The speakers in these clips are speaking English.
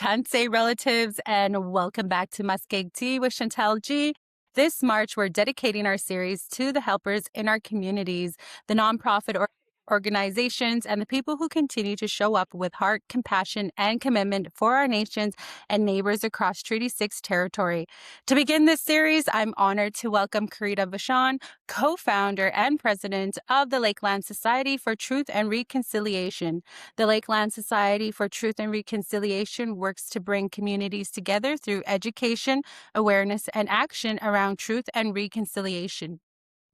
Tanse relatives, and welcome back to Muskeg Tea with Chantel G. This March, we're dedicating our series to the helpers in our communities, the nonprofit organizations, and the people who continue to show up with heart, compassion, and commitment for our nations and neighbors across Treaty 6 territory. To begin this series, I'm honored to welcome Corita Vachon, co-founder and president of the Lakeland Society for Truth and Reconciliation. The Lakeland Society for Truth and Reconciliation works to bring communities together through education, awareness, and action around truth and reconciliation.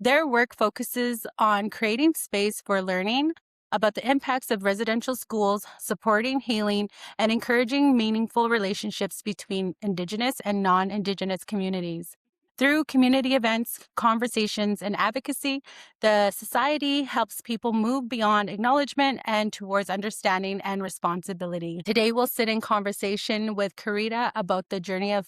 Their work focuses on creating space for learning about the impacts of residential schools, supporting healing, and encouraging meaningful relationships between Indigenous and non-Indigenous communities. Through community events, conversations, and advocacy, the Society helps people move beyond acknowledgement and towards understanding and responsibility. Today, we'll sit in conversation with Corita about the journey of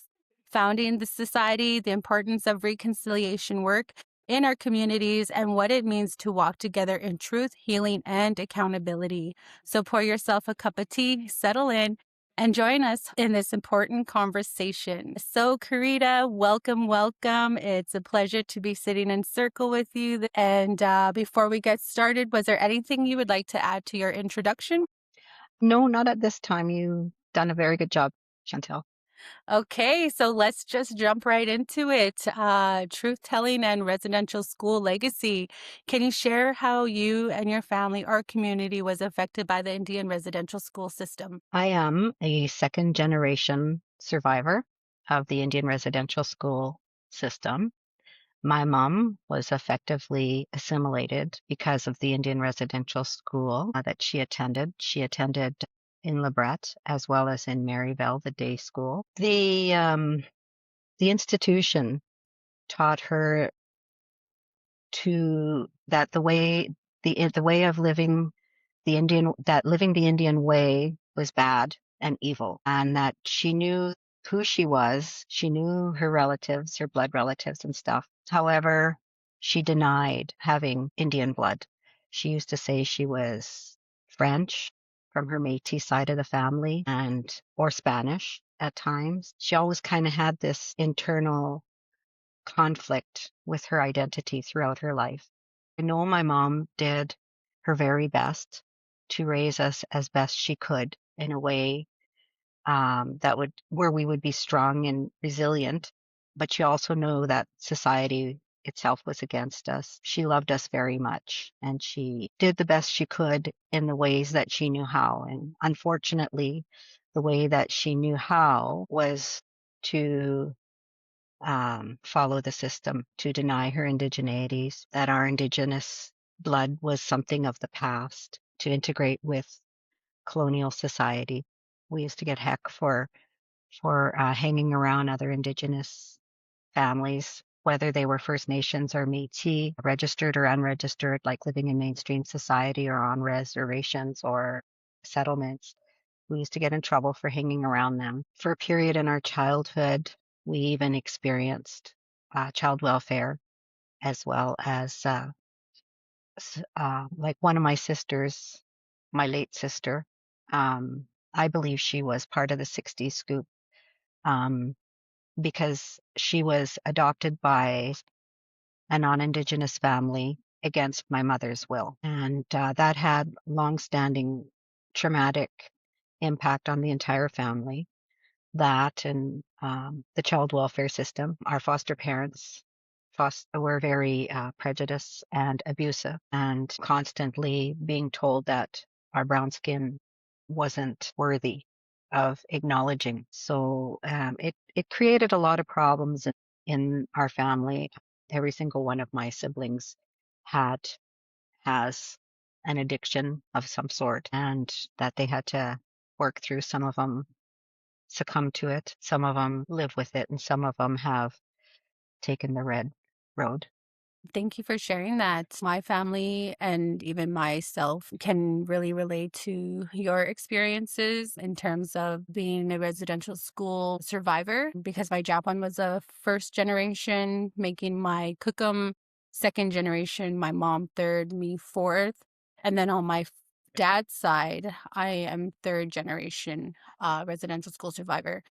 founding the Society, the importance of reconciliation work in our communities, and what it means to walk together in truth, healing, and accountability. So pour yourself a cup of tea, settle in, and join us in this important conversation. So, Corita, welcome, welcome. It's a pleasure to be sitting in circle with you. And before we get started, was there anything you would like to add to your introduction? No, not at this time. You've done a very good job, Chantel. Okay, so let's just jump right into it. Truth telling and residential school legacy. Can you share how you and your family or community was affected by the Indian residential school system? I am a second generation survivor of the Indian residential school system. My mom was effectively assimilated because of the Indian residential school that she attended. She attended in Lebret as well as in Maryville, the day school. The institution taught her to that the way of living living the Indian way was bad and evil, and that she knew who she was. She knew her relatives, her blood relatives and stuff. However, she denied having Indian blood. She used to say she was French from her Métis side of the family and or Spanish at times. She always kind of had this internal conflict with her identity throughout her life. I know my mom did her very best to raise us as best she could in a way where we would be strong and resilient. But you also know that society itself was against us. She loved us very much, and she did the best she could in the ways that she knew how. And unfortunately, the way that she knew how was to follow the system, to deny her indigeneities, that our indigenous blood was something of the past, to integrate with colonial society. We used to get heck for hanging around other indigenous families, whether they were First Nations or Métis, registered or unregistered, like living in mainstream society or on reservations or settlements. We used to get in trouble for hanging around them. For a period in our childhood, we even experienced child welfare as well as like one of my sisters, my late sister. I believe she was part of the 60s scoop um, because she was adopted by a non-Indigenous family against my mother's will. And that had long-standing traumatic impact on the entire family. That and the child welfare system, our foster parents were very prejudiced and abusive, and constantly being told that our brown skin wasn't worthy of acknowledging. So it created a lot of problems in our family. Every single one of my siblings had has an addiction of some sort, and that they had to work through. Some of them succumb to it, some of them live with it, and some of them have taken the red road. Thank you for sharing that. My family and even myself can really relate to your experiences in terms of being a residential school survivor because my Japan was a first generation, making my Cookum second generation, my mom third, me fourth. And then all my dad's side, I am third generation residential school survivor.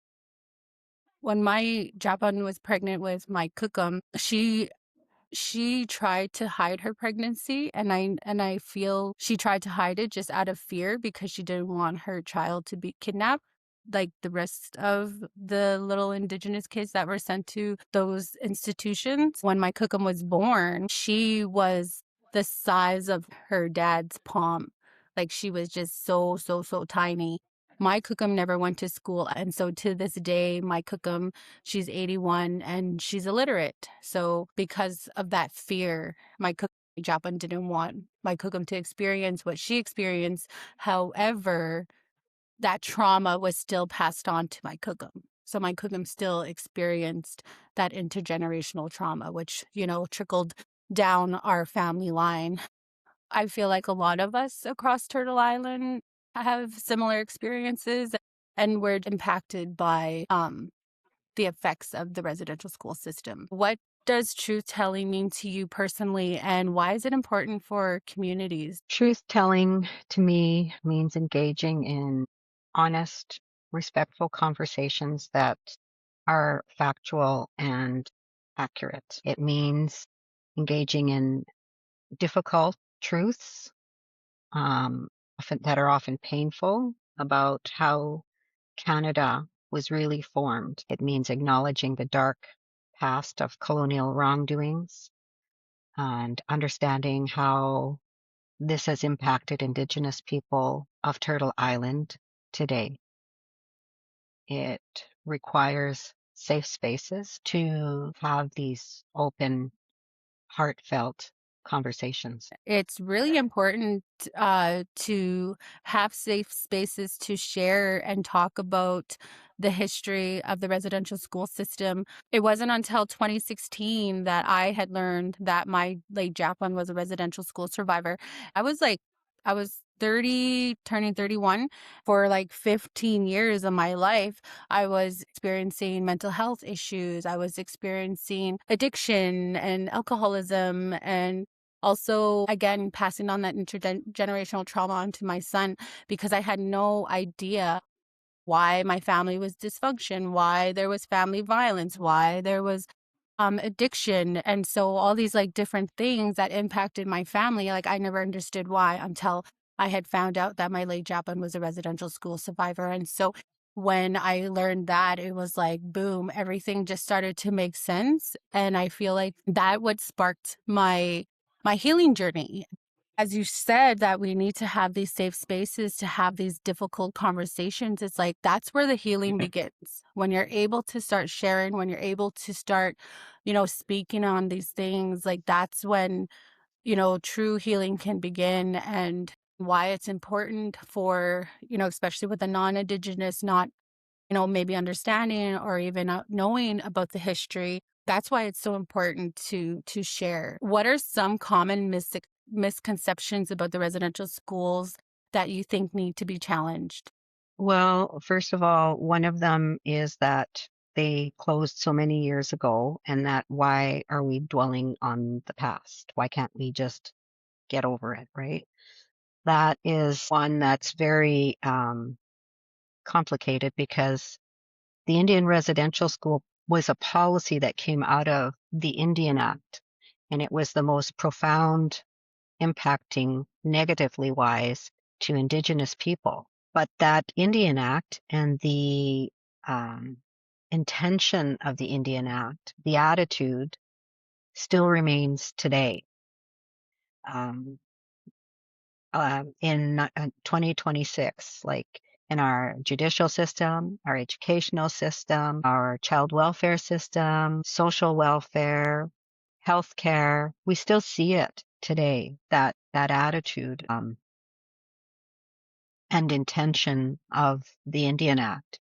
When my Japan was pregnant with my kukum, she tried to hide her pregnancy, and I feel she tried to hide it just out of fear because she didn't want her child to be kidnapped like the rest of the little indigenous kids that were sent to those institutions. When my cookum was born, she was the size of her dad's palm. Like she was just so tiny. My cookum never went to school, and so to this day my cookum, she's 81 and she's illiterate. So because of that fear, my cookum Japan didn't want my cookum to experience what she experienced. However, that trauma was still passed on to my cookum. So my cookum still experienced that intergenerational trauma, which, trickled down our family line. I feel like a lot of us across Turtle Island have similar experiences, and we're impacted by the effects of the residential school system. What does truth telling mean to you personally, and why is it important for communities? Truth telling to me means engaging in honest, respectful conversations that are factual and accurate. It means engaging in difficult truths, um, that are often painful, about how Canada was really formed. It means acknowledging the dark past of colonial wrongdoings and understanding how this has impacted Indigenous people of Turtle Island today. It requires safe spaces to have these open, heartfelt conversations. It's really important to have safe spaces to share and talk about the history of the residential school system. It wasn't until 2016 that I had learned that my late Japan was a residential school survivor. I was 30, turning 31. For like 15 years of my life, I was experiencing mental health issues. I was experiencing addiction and alcoholism, and also, again, passing on that intergenerational trauma onto my son because I had no idea why my family was dysfunction, why there was family violence, why there was addiction. And so all these like different things that impacted my family, like I never understood why until I had found out that my late Japan was a residential school survivor. And so when I learned that, it was like, boom, everything just started to make sense. And I feel like that what sparked my healing journey. As you said, that we need to have these safe spaces to have these difficult conversations. It's like that's where the healing begins. When you're able to start sharing, when you're able to start, speaking on these things, like that's when, true healing can begin. And why it's important for, especially with the non-Indigenous, not maybe understanding or even knowing about the history. That's why it's so important to share. What are some common misconceptions about the residential schools that you think need to be challenged? Well, first of all, one of them is that they closed so many years ago, and that why are we dwelling on the past? Why can't we just get over it, right? That is one that's very complicated because the Indian residential school was a policy that came out of the Indian Act, and it was the most profound impacting negatively wise to Indigenous people. But that Indian Act and the um, intention of the Indian Act, the attitude, still remains today. Um, in 2026, like in our judicial system, our educational system, our child welfare system, social welfare, healthcare, we still see it today, that attitude and intention of the Indian Act,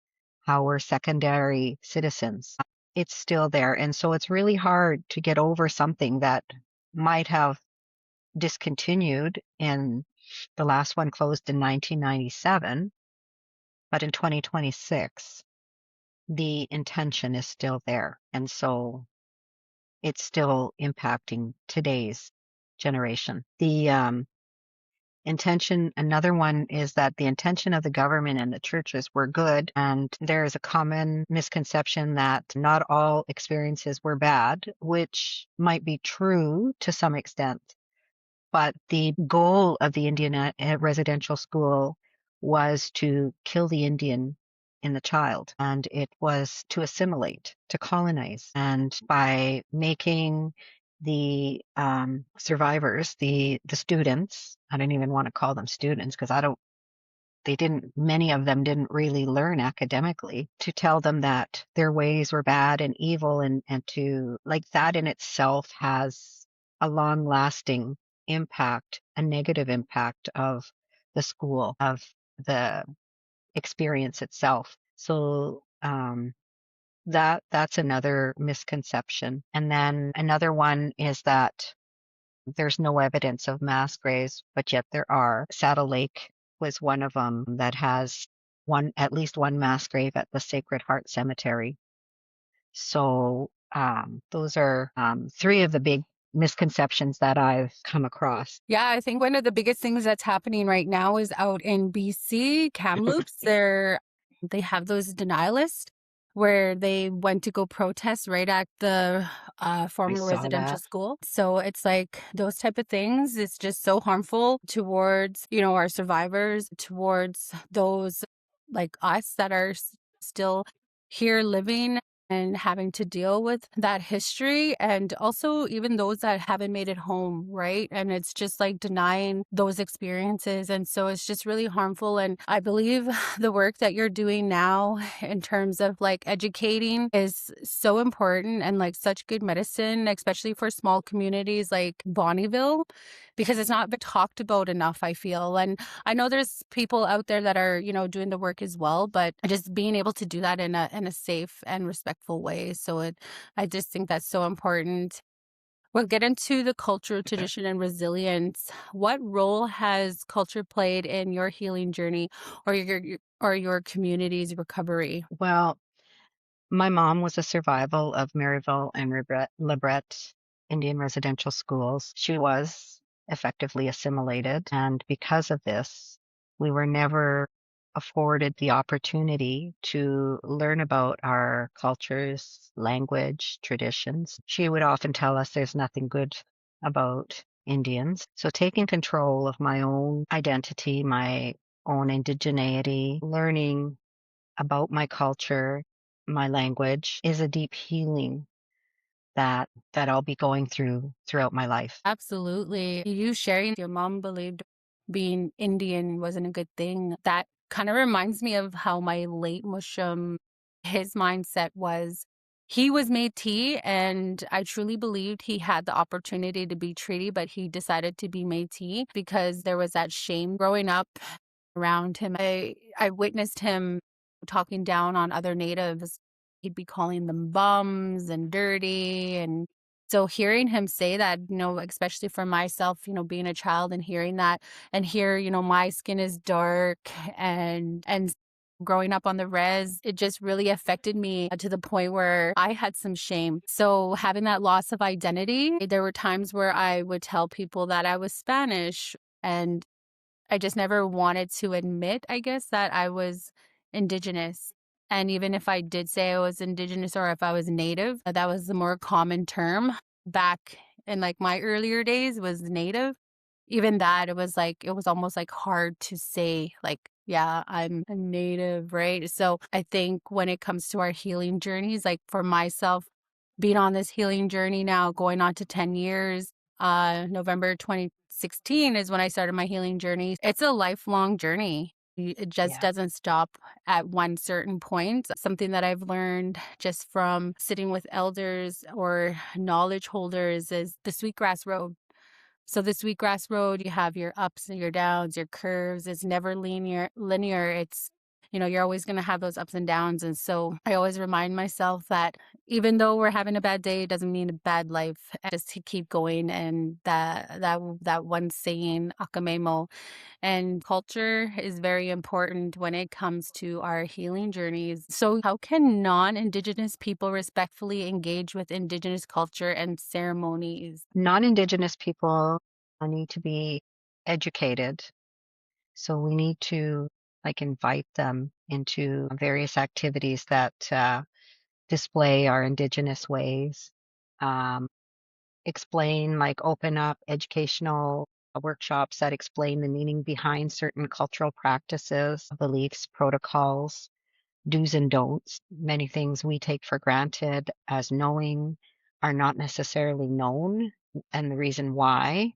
how we're secondary citizens. It's still there. And so it's really hard to get over something that might have discontinued in the last one closed in 1997, but in 2026, the intention is still there. And so it's still impacting today's generation. Another one is that the intention of the government and the churches were good. And there is a common misconception that not all experiences were bad, which might be true to some extent. But the goal of the Indian residential school was to kill the Indian in the child, and it was to assimilate, to colonize. And by making the survivors, the students, I don't even want to call them students because I don't they didn't many of them didn't really learn academically, to tell them that their ways were bad and evil, and to like that in itself has a long lasting impact, a negative impact of the school, of the experience itself. So that's another misconception. And then another one is that there's no evidence of mass graves, but yet there are. Saddle Lake was one of them that has at least one mass grave at the Sacred Heart Cemetery. So those are three of the big misconceptions that I've come across. Yeah, I think one of the biggest things that's happening right now is out in BC, Kamloops. They have those denialists where they went to go protest right at the I former saw residential that. school. So it's like those type of things. It's just so harmful towards, our survivors, towards those like us that are still here living and having to deal with that history, and also even those that haven't made it home, right? And it's just like denying those experiences. And so it's just really harmful. And I believe the work that you're doing now in terms of like educating is so important and like such good medicine, especially for small communities like Bonnyville, because it's not been talked about enough, I feel. And I know there's people out there that are, doing the work as well, but just being able to do that in a safe and respectful way. I just think that's so important. We'll get into the culture, tradition, and resilience. What role has culture played in your healing journey or your community's recovery? Well, my mom was a survival of Maryville and Lebret Indian residential schools. She was effectively assimilated, and because of this, we were never afforded the opportunity to learn about our cultures, language, traditions. She would often tell us there's nothing good about Indians. So taking control of my own identity, my own indigeneity, learning about my culture, my language is a deep healing that I'll be going throughout my life. Absolutely. You sharing your mom believed being Indian wasn't a good thing. That kind of reminds me of how my late Mushum, his mindset was he was Métis, and I truly believed he had the opportunity to be treaty, but he decided to be Métis because there was that shame growing up around him. I witnessed him talking down on other natives. He'd be calling them bums and dirty. And so hearing him say that, especially for myself, being a child and hearing that, and here, my skin is dark, and growing up on the res, it just really affected me to the point where I had some shame. So having that loss of identity, there were times where I would tell people that I was Spanish, and I just never wanted to admit, I guess, that I was Indigenous. And even if I did say I was Indigenous or if I was Native, that was the more common term back in like my earlier days was Native. Even that, it was almost like hard to say, like, yeah, I'm a Native, right? So I think when it comes to our healing journeys, like for myself, being on this healing journey now, going on to 10 years, November 2016 is when I started my healing journey. It's a lifelong journey. It just Yeah. doesn't stop at one certain point. Something that I've learned just from sitting with elders or knowledge holders is the Sweetgrass Road. So the Sweetgrass Road, you have your ups and your downs, your curves. It's never linear. It's, you're always going to have those ups and downs. And so I always remind myself that even though we're having a bad day, it doesn't mean a bad life. Just to keep going. And that one saying, Akamemo, and culture is very important when it comes to our healing journeys. So how can non-Indigenous people respectfully engage with Indigenous culture and ceremonies? Non-Indigenous people need to be educated. So we need to like invite them into various activities that display our Indigenous ways. Um, Explain, like open up educational workshops that explain the meaning behind certain cultural practices, beliefs, protocols, do's and don'ts. Many things we take for granted as knowing are not necessarily known, and the reason why.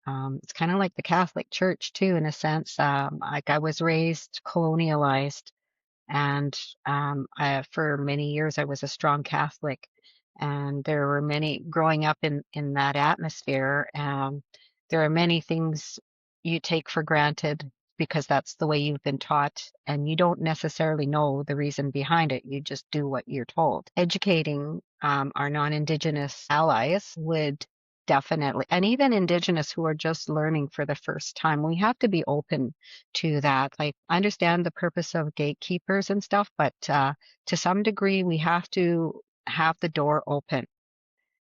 It's kind of like the Catholic Church too, in a sense. Like I was raised colonialized, and for many years, I was a strong Catholic, and there were many growing up in that atmosphere. There are many things you take for granted because that's the way you've been taught, and you don't necessarily know the reason behind it. You just do what you're told. Educating our non-Indigenous allies would definitely, and even Indigenous who are just learning for the first time, we have to be open to that. Like, I understand the purpose of gatekeepers and stuff, but to some degree, we have to have the door open.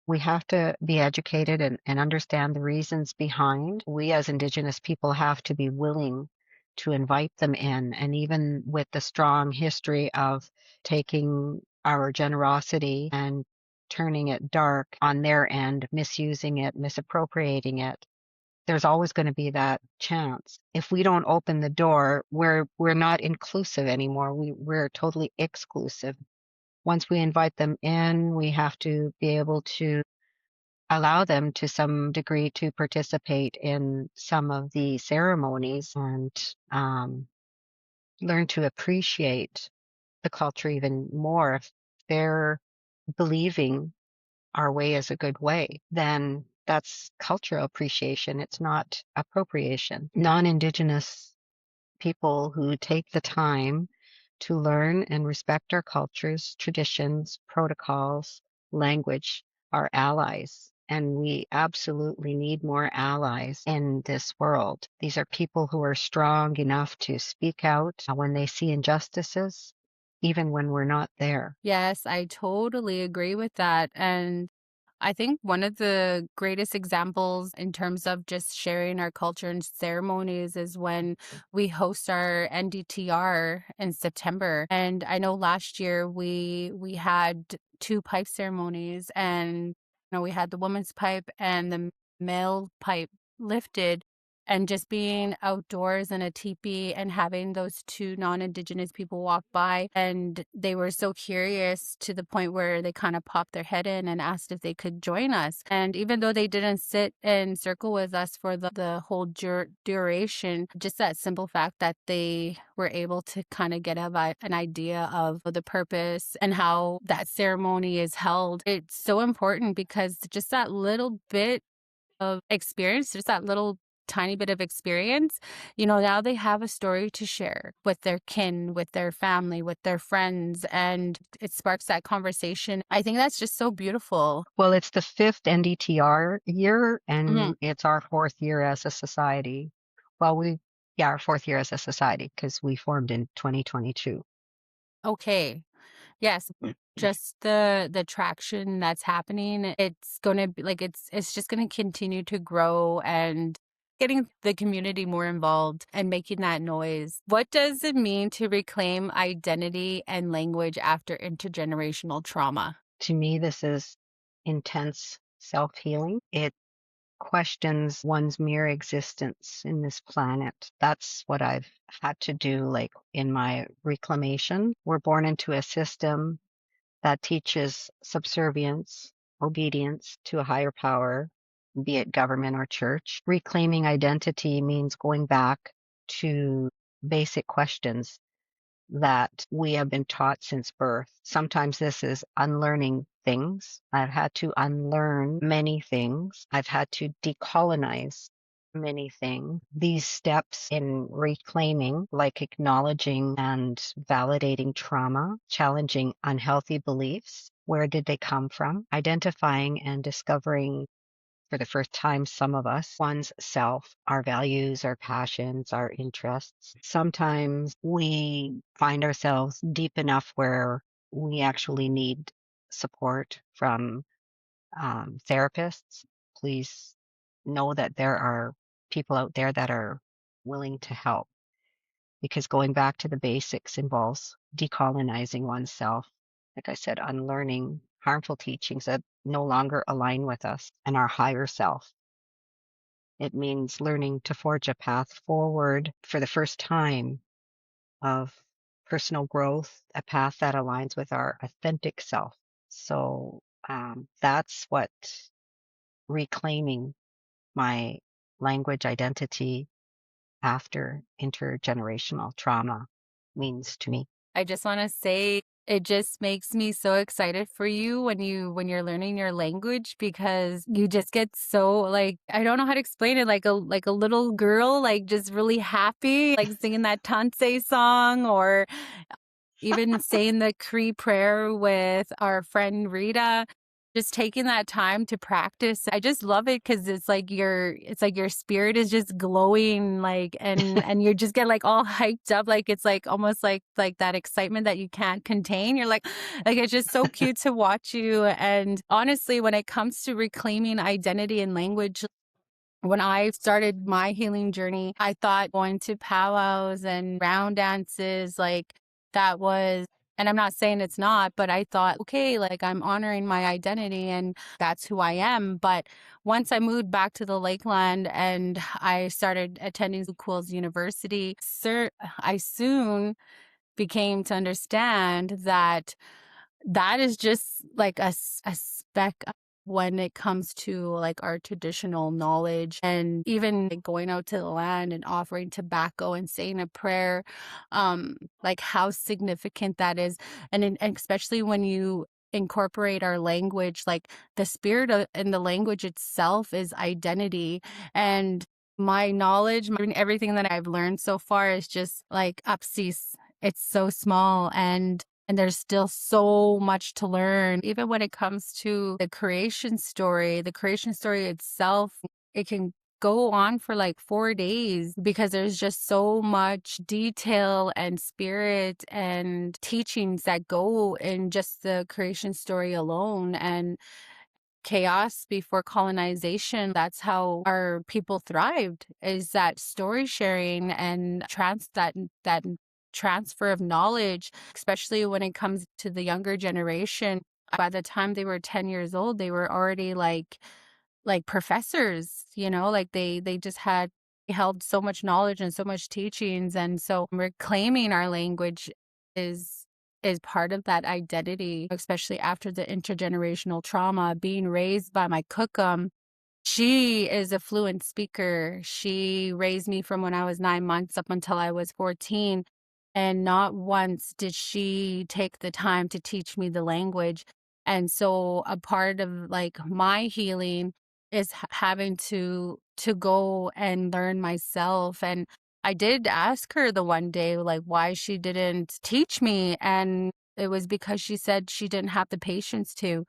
We have to be educated and understand the reasons behind. We as Indigenous people have to be willing to invite them in. And even with the strong history of taking our generosity and turning it dark on their end, misusing it, misappropriating it, there's always going to be that chance. If we don't open the door, we're not inclusive anymore. We're totally exclusive. Once we invite them in, we have to be able to allow them to some degree to participate in some of the ceremonies and learn to appreciate the culture even more. If they're believing our way is a good way, then that's cultural appreciation. It's not appropriation. Non-Indigenous people who take the time to learn and respect our cultures, traditions, protocols, language are allies. And we absolutely need more allies in this world. These are people who are strong enough to speak out when they see injustices, even when we're not there. Yes, I totally agree with that. And I think one of the greatest examples in terms of just sharing our culture and ceremonies is when we host our NDTR in September. And I know last year we had two pipe ceremonies, and we had the woman's pipe and the male pipe lifted, and just being outdoors in a teepee and having those two non-Indigenous people walk by, and they were so curious to the point where they kind of popped their head in and asked if they could join us. And even though they didn't sit in circle with us for the whole duration, just that simple fact that they were able to kind of get an idea of the purpose and how that ceremony is held, it's so important, because just that little bit of experience, just that little tiny bit of experience, now they have a story to share with their kin, with their family, with their friends, and it sparks that conversation. I think that's just so beautiful. Well, it's the fifth NDTR year, Mhm. and it's our fourth year as a society. Well, yeah, our fourth year as a society because we formed in 2022. Okay. Yes, just the traction that's happening, it's gonna be like it's just gonna continue to grow, and getting the community more involved and making that noise. What does it mean to reclaim identity and language after intergenerational trauma? To me, this is intense self healing. It questions one's mere existence in this planet. That's what I've had to do, like in my reclamation. We're born into a system that teaches subservience, obedience to a higher power, be it government or church. Reclaiming identity means going back to basic questions that we have been taught since birth. Sometimes this is unlearning things. I've had to unlearn many things. I've had to decolonize many things. These steps in reclaiming, like acknowledging and validating trauma, challenging unhealthy beliefs. Where did they come from? Identifying and discovering for the first time, some of us, one's self, our values, our passions, our interests. Sometimes we find ourselves deep enough where we actually need support from therapists. Please know that there are people out there that are willing to help, because going back to the basics involves decolonizing oneself. Like I said, unlearning harmful teachings that no longer align with us and our higher self. It means learning to forge a path forward for the first time of personal growth, a path that aligns with our authentic self. So that's what reclaiming my language identity after intergenerational trauma means to me. I just want to say it just makes me so excited for you when you're learning your language, because you just get so, like, I don't know how to explain it, like a little girl, like just really happy, like singing that Tansei song, or even saying the Cree prayer with our friend Rita, just taking that time to practice. I just love it because it's like your spirit is just glowing, like, and you just get like all hyped up, like it's like almost like that excitement that you can't contain. You're like it's just so cute to watch you. And honestly, when it comes to reclaiming identity and language, when I started my healing journey, I thought going to powwows and round dances, like that was, and I'm not saying it's not, but I thought, okay, like I'm honoring my identity and that's who I am. But once I moved back to the Lakeland and I started attending Quills University, I soon became to understand that that is just like a speck when it comes to like our traditional knowledge, and even like going out to the land and offering tobacco and saying a prayer, like how significant that is. And especially when you incorporate our language, like the spirit in the language itself is identity. And my knowledge, everything that I've learned so far is just like upseas. It's so small, and there's still so much to learn. Even when it comes to the creation story itself, it can go on for like 4 days because there's just so much detail and spirit and teachings that go in just the creation story alone. And chaos before colonization, that's how our people thrived, is that story sharing and that transfer of knowledge, especially when it comes to the younger generation. By the time they were 10 years old, they were already like professors, like they just had held so much knowledge and so much teachings. And so reclaiming our language is is part of that identity, especially after the intergenerational trauma. Being raised by my cookum, she is a fluent speaker. She raised me from when I was 9 months up until I was 14. And not once did she take the time to teach me the language. And so a part of like my healing is having to go and learn myself. And I did ask her the one day, like, why she didn't teach me. And it was because she said she didn't have the patience to,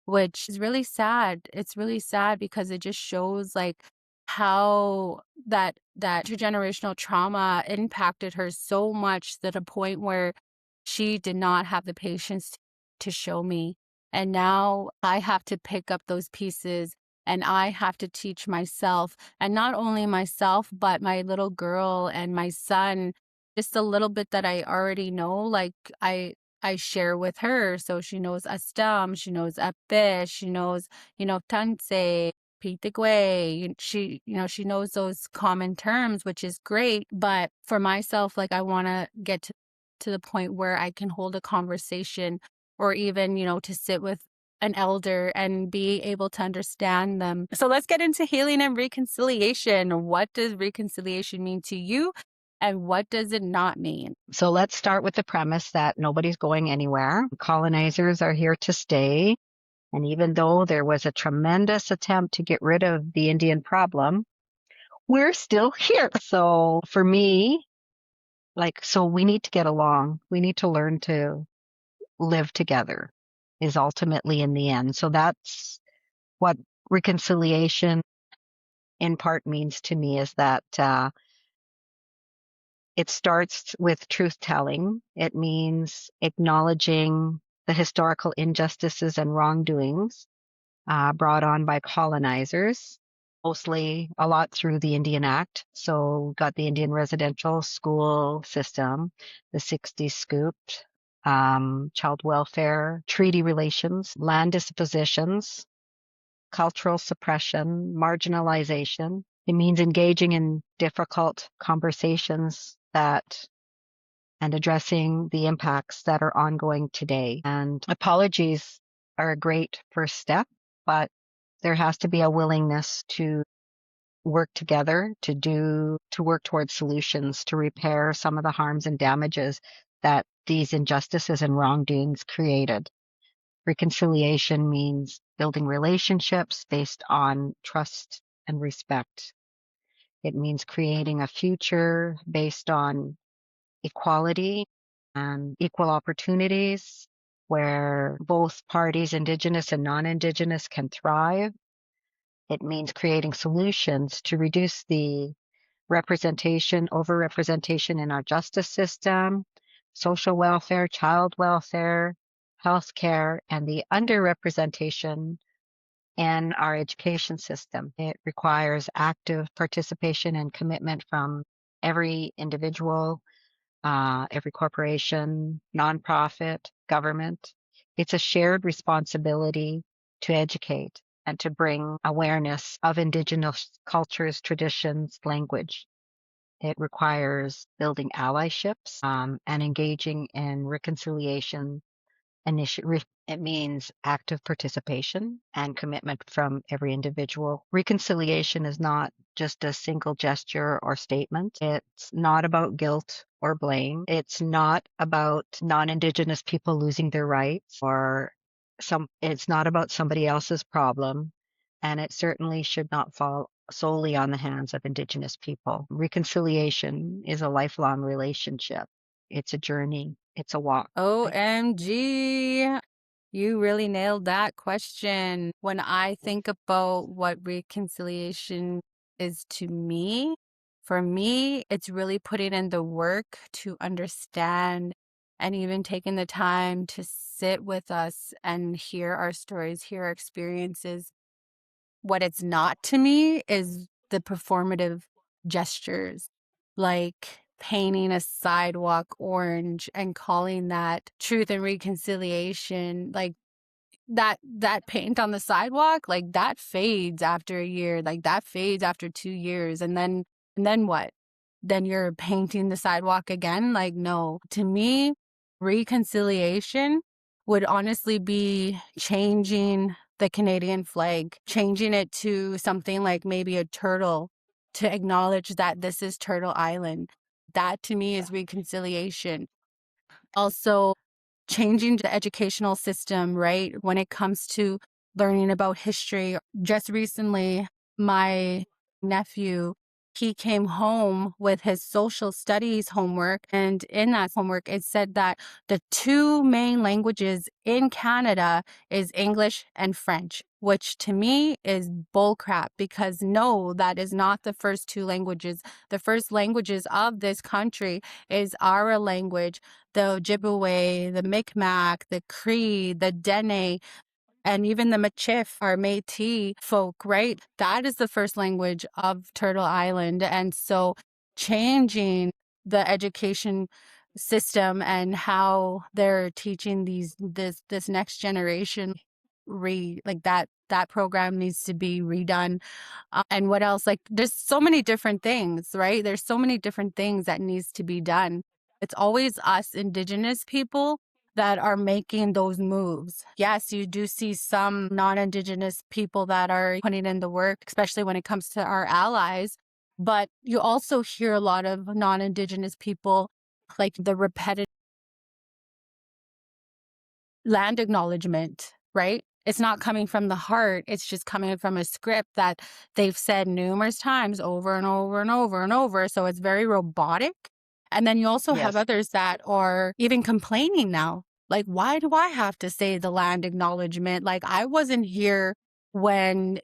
which is really sad. It's really sad because it just shows like how that intergenerational trauma impacted her so much to the point where she did not have the patience to show me. And now I have to pick up those pieces and I have to teach myself, and not only myself, but my little girl and my son, just a little bit that I already know. Like I share with her. So she knows Astam, she knows Ape, she knows, Tanse, Pitigwe. She knows those common terms, which is great. But for myself, like I want to get to the point where I can hold a conversation, or even, to sit with an elder and be able to understand them. So let's get into healing and reconciliation. What does reconciliation mean to you? And what does it not mean? So let's start with the premise that nobody's going anywhere. Colonizers are here to stay. And even though there was a tremendous attempt to get rid of the Indian problem, we're still here. So for me, so we need to get along. We need to learn to live together is ultimately in the end. So that's what reconciliation in part means to me, is that it starts with truth telling. It means acknowledging the historical injustices and wrongdoings brought on by colonizers, mostly a lot through the Indian Act. So got the Indian residential school system, the 60s scoop, child welfare, treaty relations, land dispositions, cultural suppression, marginalization. It means engaging in difficult conversations that and addressing the impacts that are ongoing today. And apologies are a great first step, but there has to be a willingness to work together to work towards solutions to repair some of the harms and damages that these injustices and wrongdoings created. Reconciliation means building relationships based on trust and respect. It means creating a future based on equality and equal opportunities where both parties, Indigenous and non-Indigenous, can thrive. It means creating solutions to reduce the overrepresentation in our justice system, social welfare, child welfare, healthcare, and the underrepresentation in our education system. It requires active participation and commitment from every individual, every corporation, nonprofit, government. It's a shared responsibility to educate and to bring awareness of Indigenous cultures, traditions, language. It requires building allyships and engaging in reconciliation initiative. It means active participation and commitment from every individual. Reconciliation is not just a single gesture or statement. It's not about guilt or blame. It's not about non-Indigenous people losing their rights it's not about somebody else's problem. And it certainly should not fall solely on the hands of Indigenous people. Reconciliation is a lifelong relationship. It's a journey. It's a walk. OMG. You really nailed that question. When I think about what reconciliation is to me, for me, it's really putting in the work to understand and even taking the time to sit with us and hear our stories, hear our experiences. What it's not to me is the performative gestures, like painting a sidewalk orange and calling that truth and reconciliation. Like that paint on the sidewalk, like that fades after a year, like that fades after 2 years. And then what? Then you're painting the sidewalk again? Like, no. To me, reconciliation would honestly be changing the Canadian flag, changing it to something like maybe a turtle to acknowledge that this is Turtle Island. That to me is reconciliation. Also, changing the educational system, right? When it comes to learning about history. Just recently, my nephew, he came home with his social studies homework. And in that homework, it said that the two main languages in Canada is English and French, which to me is bullcrap because no, that is not the first two languages. The first languages of this country is our language, the Ojibwe, the Mi'kmaq, the Cree, the Dene, and even the Michif, our Métis folk, right? That is the first language of Turtle Island. And so changing the education system and how they're teaching this next generation like that program needs to be redone. And what else? Like there's so many different things, right? There's so many different things that needs to be done. It's always us Indigenous people that are making those moves. Yes, you do see some non-Indigenous people that are putting in the work, especially when it comes to our allies. But you also hear a lot of non-Indigenous people like the repetitive land acknowledgement, right? It's not coming from the heart. It's just coming from a script that they've said numerous times over and over and over and over. So it's very robotic. And then you also have Yes. others that are even complaining now. Like, why do I have to say the land acknowledgement? Like, I wasn't here when,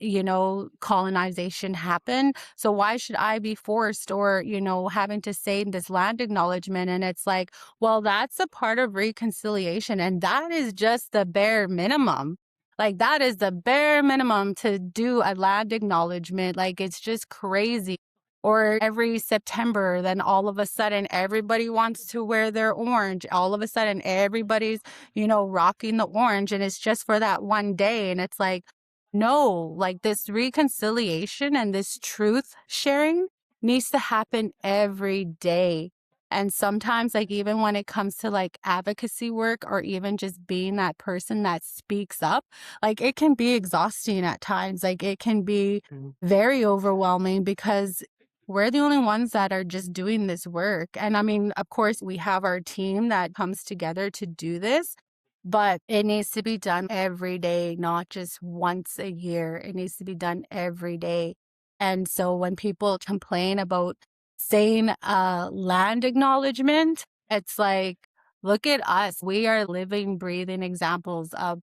colonization happened. So why should I be forced or, having to say this land acknowledgement? And it's like, well, that's a part of reconciliation. And that is just the bare minimum. Like that is the bare minimum to do a land acknowledgement. Like it's just crazy. Or every September, then all of a sudden everybody wants to wear their orange. All of a sudden everybody's, rocking the orange, and it's just for that one day. And it's like, no, like this reconciliation and this truth sharing needs to happen every day. And sometimes, like, even when it comes to like advocacy work or even just being that person that speaks up, like, it can be exhausting at times. Like, it can be very overwhelming because we're the only ones that are just doing this work. And I mean, of course, we have our team that comes together to do this, but it needs to be done every day, not just once a year. It needs to be done every day. And so when people complain about saying land acknowledgement, it's like, look at us. We are living, breathing examples of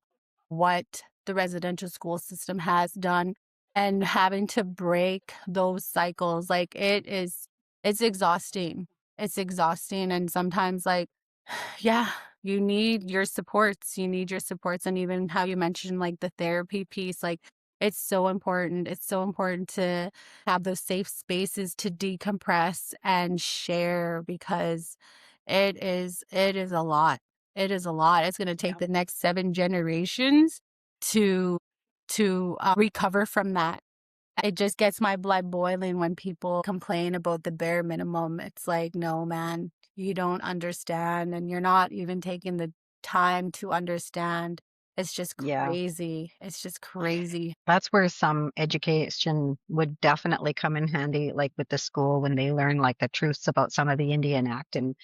what the residential school system has done, and having to break those cycles. Like it's exhausting. It's exhausting. And sometimes, like, yeah, you need your supports. You need your supports. And even how you mentioned like the therapy piece, like it's so important. It's so important to have those safe spaces to decompress and share, because it is a lot. It is a lot. It's going to take the next 7 generations to recover from that. It just gets my blood boiling when people complain about the bare minimum. It's like, no, man, you don't understand, and you're not even taking the time to understand. It's just Yeah. crazy. It's just crazy. That's where some education would definitely come in handy, like with the school when they learn like the truths about some of the Indian Act, and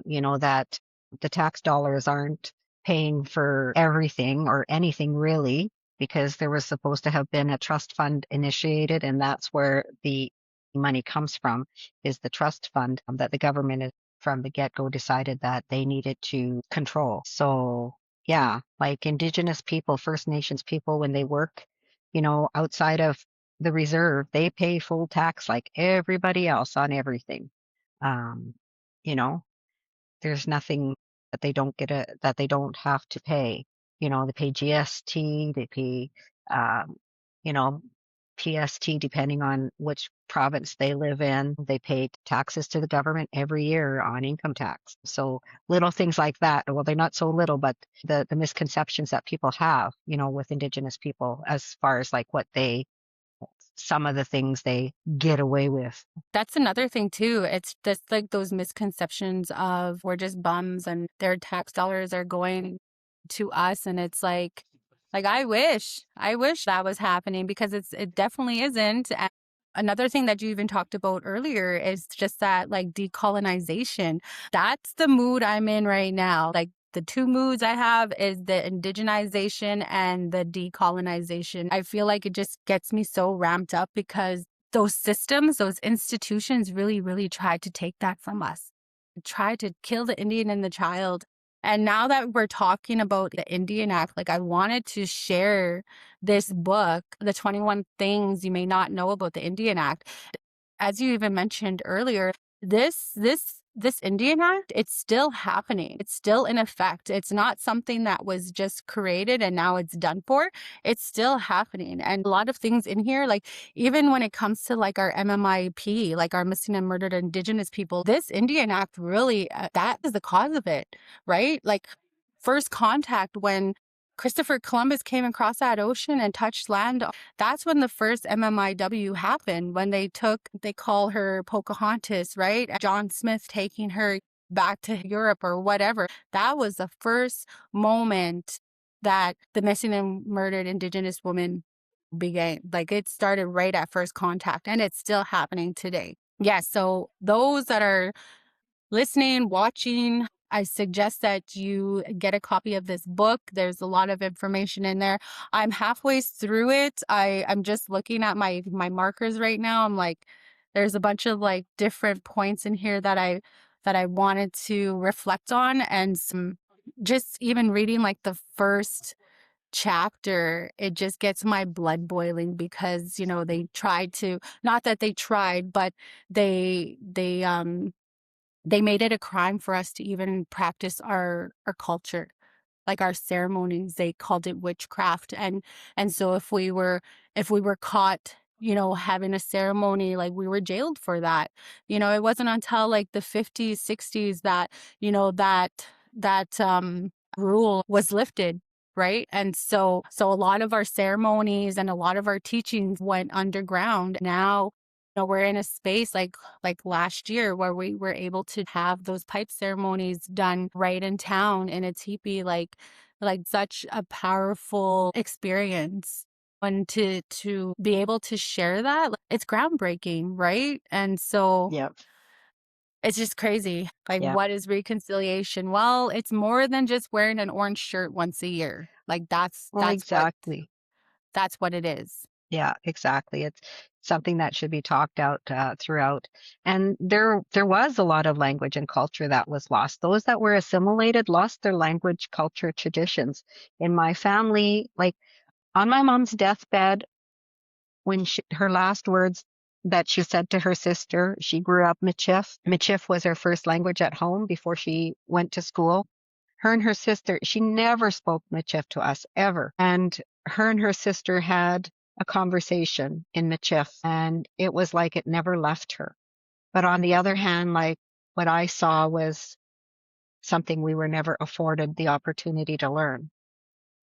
that the tax dollars aren't paying for everything or anything really, because there was supposed to have been a trust fund initiated, and that's where the money comes from, is the trust fund that the government from the get-go decided that they needed to control. So yeah, like Indigenous people, First Nations people, when they work, outside of the reserve, they pay full tax like everybody else on everything. Um, you know, there's nothing that they don't have to pay. They pay GST, they pay, um, you know, PST depending on which province they live in. They pay taxes to the government every year on income tax. So little things like that. Well, they're not so little, but the misconceptions that people have, with Indigenous people as far as like some of the things they get away with. That's another thing too. It's just like those misconceptions of we're just bums and their tax dollars are going to us. And it's like I wish that was happening, because it definitely isn't. And another thing that you even talked about earlier is just that like decolonization. That's the mood I'm in right now. Like the two moods I have is the indigenization and the decolonization. I feel like it just gets me so ramped up because those systems, those institutions really, really tried to take that from us, tried to kill the Indian and the child. And now that we're talking about the Indian Act, like I wanted to share this book, The 21 Things You May Not Know About the Indian Act. As you even mentioned earlier, this Indian Act, it's still happening. It's still in effect. It's not something that was just created and now it's done for. It's still happening. And a lot of things in here, like even when it comes to like our MMIP, like our missing and murdered Indigenous people, this Indian Act really, that is the cause of it, right? Like first contact, when Christopher Columbus came across that ocean and touched land, that's when the first MMIW happened, when they call her Pocahontas, right? John Smith taking her back to Europe or whatever. That was the first moment that the missing and murdered Indigenous woman began. Like it started right at first contact, and it's still happening today. Yeah, so those that are listening, watching, I suggest that you get a copy of this book. There's a lot of information in there. I'm halfway through it. I'm just looking at my markers right now. I'm like, there's a bunch of like different points in here that I wanted to reflect on, and some, just even reading like the first chapter, it just gets my blood boiling, because they tried to, not that they tried, but they made it a crime for us to even practice our culture. like our ceremonies, they called it witchcraft. And so if we were caught, having a ceremony, like we were jailed for that. It wasn't until like the 50s, 60s that, that rule was lifted. Right. And so a lot of our ceremonies and a lot of our teachings went underground. Now, we're in a space like last year where we were able to have those pipe ceremonies done right in town in a teepee, like such a powerful experience. And to be able to share that, it's groundbreaking, right? And so Yep. it's just crazy. Like, Yep. what is reconciliation? Well, it's more than just wearing an orange shirt once a year. Like that's Well, that's what exactly. that's what it is. Yeah, exactly. It's something that should be talked out throughout. And there was a lot of language and culture that was lost. Those that were assimilated lost their language, culture, traditions. In my family, like on my mom's deathbed, when her last words that she said to her sister, she grew up Michif. Michif was her first language at home before she went to school. Her and her sister, she never spoke Michif to us ever. And her and her sister had a conversation in Michif, and it was like it never left her. But on the other hand, like what I saw was something we were never afforded the opportunity to learn.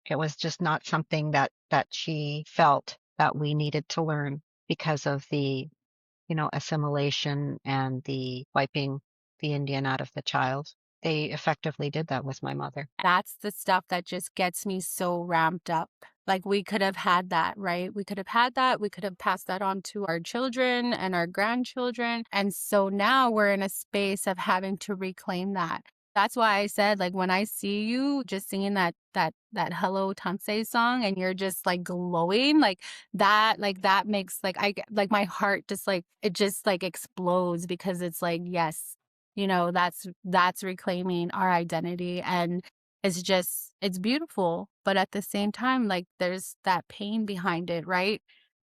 It was just not something that she felt that we needed to learn because of the, assimilation and the wiping the Indian out of the child. They effectively did that with my mother. That's the stuff that just gets me so ramped up. Like we could have had that, right? We could have had that. We could have passed that on to our children and our grandchildren. And so now we're in a space of having to reclaim that. That's why I said, like, when I see you just singing that Hello Tansei song and you're just like glowing, like that makes like my heart just like it just like explodes because it's like, yes, that's reclaiming our identity. And it's beautiful, but at the same time, like there's that pain behind it, right?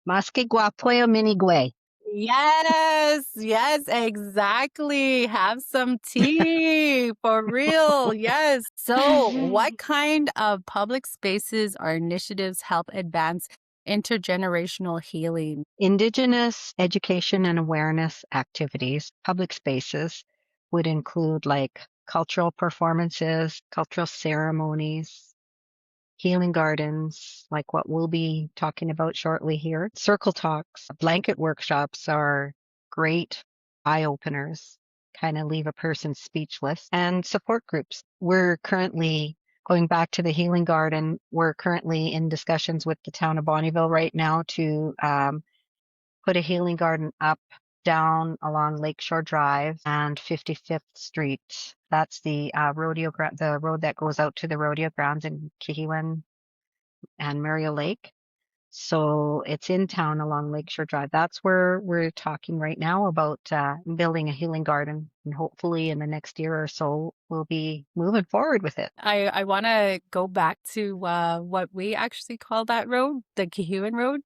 Maske guapoyo minigwe. Yes, yes, exactly. Have some tea for real. Yes. So, what kind of public spaces or initiatives help advance intergenerational healing? Indigenous education and awareness activities, public spaces would include like cultural performances, cultural ceremonies, healing gardens, like what we'll be talking about shortly here. Circle talks, blanket workshops are great eye openers, kind of leave a person speechless. And support groups. We're currently going back to the healing garden. We're currently in discussions with the town of Bonnyville right now to put a healing garden up down along Lakeshore Drive and 55th Street. That's the the road that goes out to the rodeo grounds in Kihiwan and Muriel Lake. So it's in town along Lakeshore Drive. That's where we're talking right now about building a healing garden. And hopefully in the next year or so, we'll be moving forward with it. I want to go back to what we actually call that road, the Kihuan Road.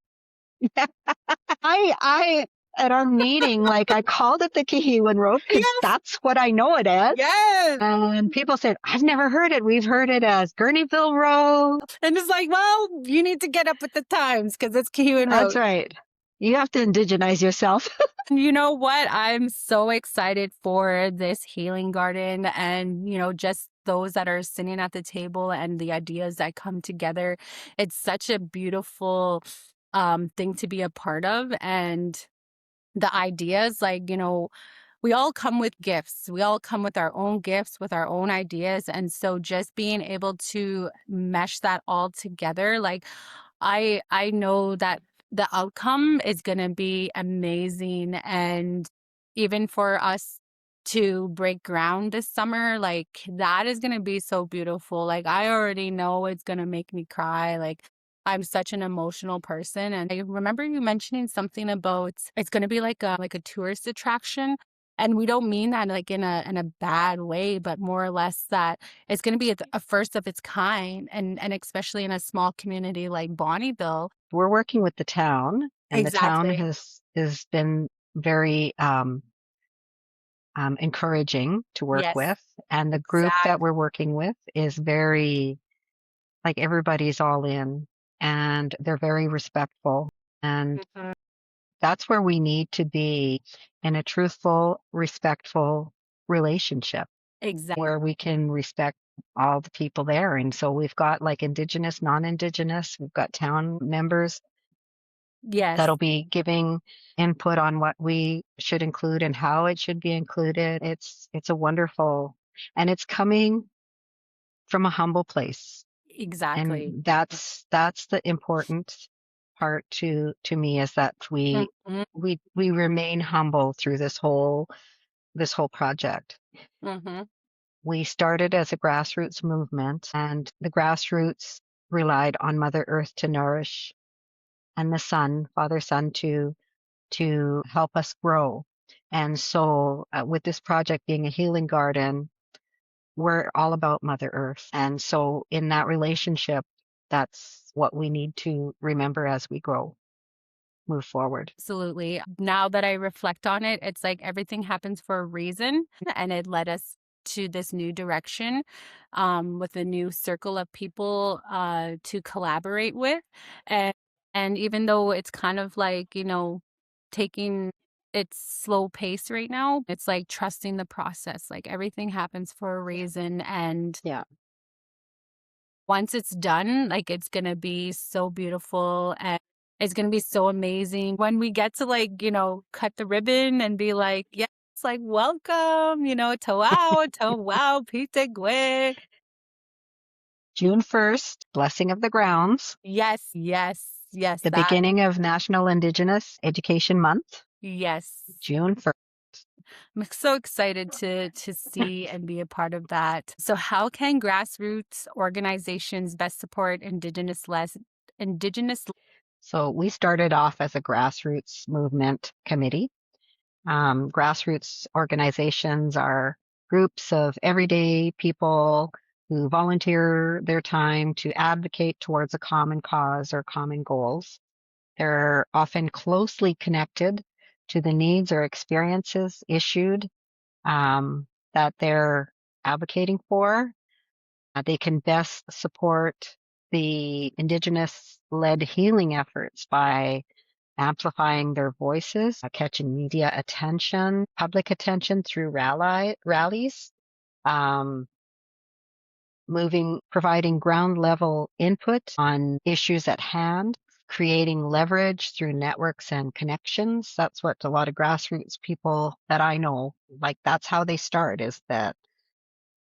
I at our meeting, like I called it the Kihiwan Road because Yes, that's what I know it as. yes. And people said, I've never heard it. We've heard it as Gurneyville Road. And it's like, well, you need to get up with the times because it's Kihuan That's Road. right. You have to indigenize yourself. You know what? I'm so excited for this healing garden and, just those that are sitting at the table and the ideas that come together. It's such a beautiful thing to be a part of. And the ideas, like, we all come with gifts. We all come with our own gifts, with our own ideas. And so just being able to mesh that all together, like I know that the outcome is going to be amazing. And even for us to break ground this summer, like that is going to be so beautiful. Like I already know it's going to make me cry. Like I'm such an emotional person. And I remember you mentioning something about it's going to be like a tourist attraction. And we don't mean that like in a bad way, but more or less that it's going to be a first of its kind, and especially in a small community like Bonnyville. We're working with the town, and the town Exactly. has been very encouraging to work Yes, with. And the group that exactly. we're working with is very, like, everybody's all in and they're very respectful. And Mhm. that's where we need to be, in a truthful, respectful relationship Exactly. where we can respect all the people there. And so we've got like Indigenous, non-Indigenous, we've got town members Yes, that'll be giving input on what we should include and how it should be included. It's a wonderful, and it's coming from a humble place. exactly. And that's the important part to me, is that Mhm, we remain humble through this whole project. mhm. We started as a grassroots movement, and the grassroots relied on Mother Earth to nourish, and the sun, Father Sun, to help us grow. And so, with this project being a healing garden, we're all about Mother Earth. And so, in that relationship, that's what we need to remember as we grow, move forward. Absolutely. Now that I reflect on it, it's like everything happens for a reason, and it led us to this new direction, with a new circle of people to collaborate with. And and even though it's kind of like, taking its slow pace right now, it's like trusting the process. Like everything happens for a reason. And Yeah. once it's done, like, it's gonna be so beautiful, and it's gonna be so amazing when we get to, like, cut the ribbon and be like, "Yes, like, welcome, to wow, Pitegwe." June 1st, blessing of the grounds, Yes, yes, yes, the that beginning of National Indigenous Education Month, yes. June 1st. I'm so excited to see and be a part of that. So how can grassroots organizations best support Indigenous. So we started off as a grassroots movement committee. Grassroots organizations are groups of everyday people who volunteer their time to advocate towards a common cause or common goals. They're often closely connected to the needs or experiences issued that they're advocating for. They can best support the Indigenous led healing efforts by amplifying their voices, catching media attention, public attention through rallies, um, providing ground level input on issues at hand, creating leverage through networks and connections. That's what a lot of grassroots people that I know, like, that's how they start, is that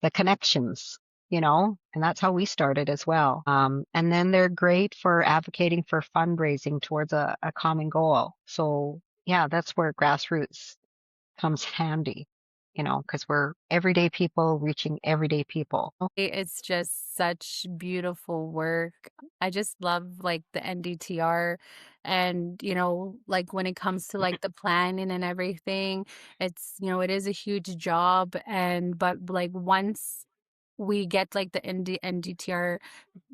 the connections, and that's how we started as well. And then they're great for advocating for fundraising towards a common goal. So, yeah, that's where grassroots comes handy, because we're everyday people reaching everyday people. It's just such beautiful work. I just love like the NDTR, and like when it comes to like the planning and everything, it is a huge job, and but like once we get like the NDTR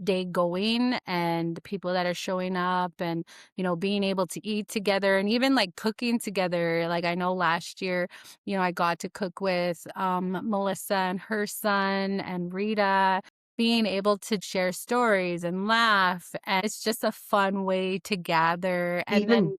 day going, and the people that are showing up, and being able to eat together, and even like cooking together. Like I know last year, I got to cook with Melissa and her son and Rita, being able to share stories and laugh, and it's just a fun way to gather. And Even then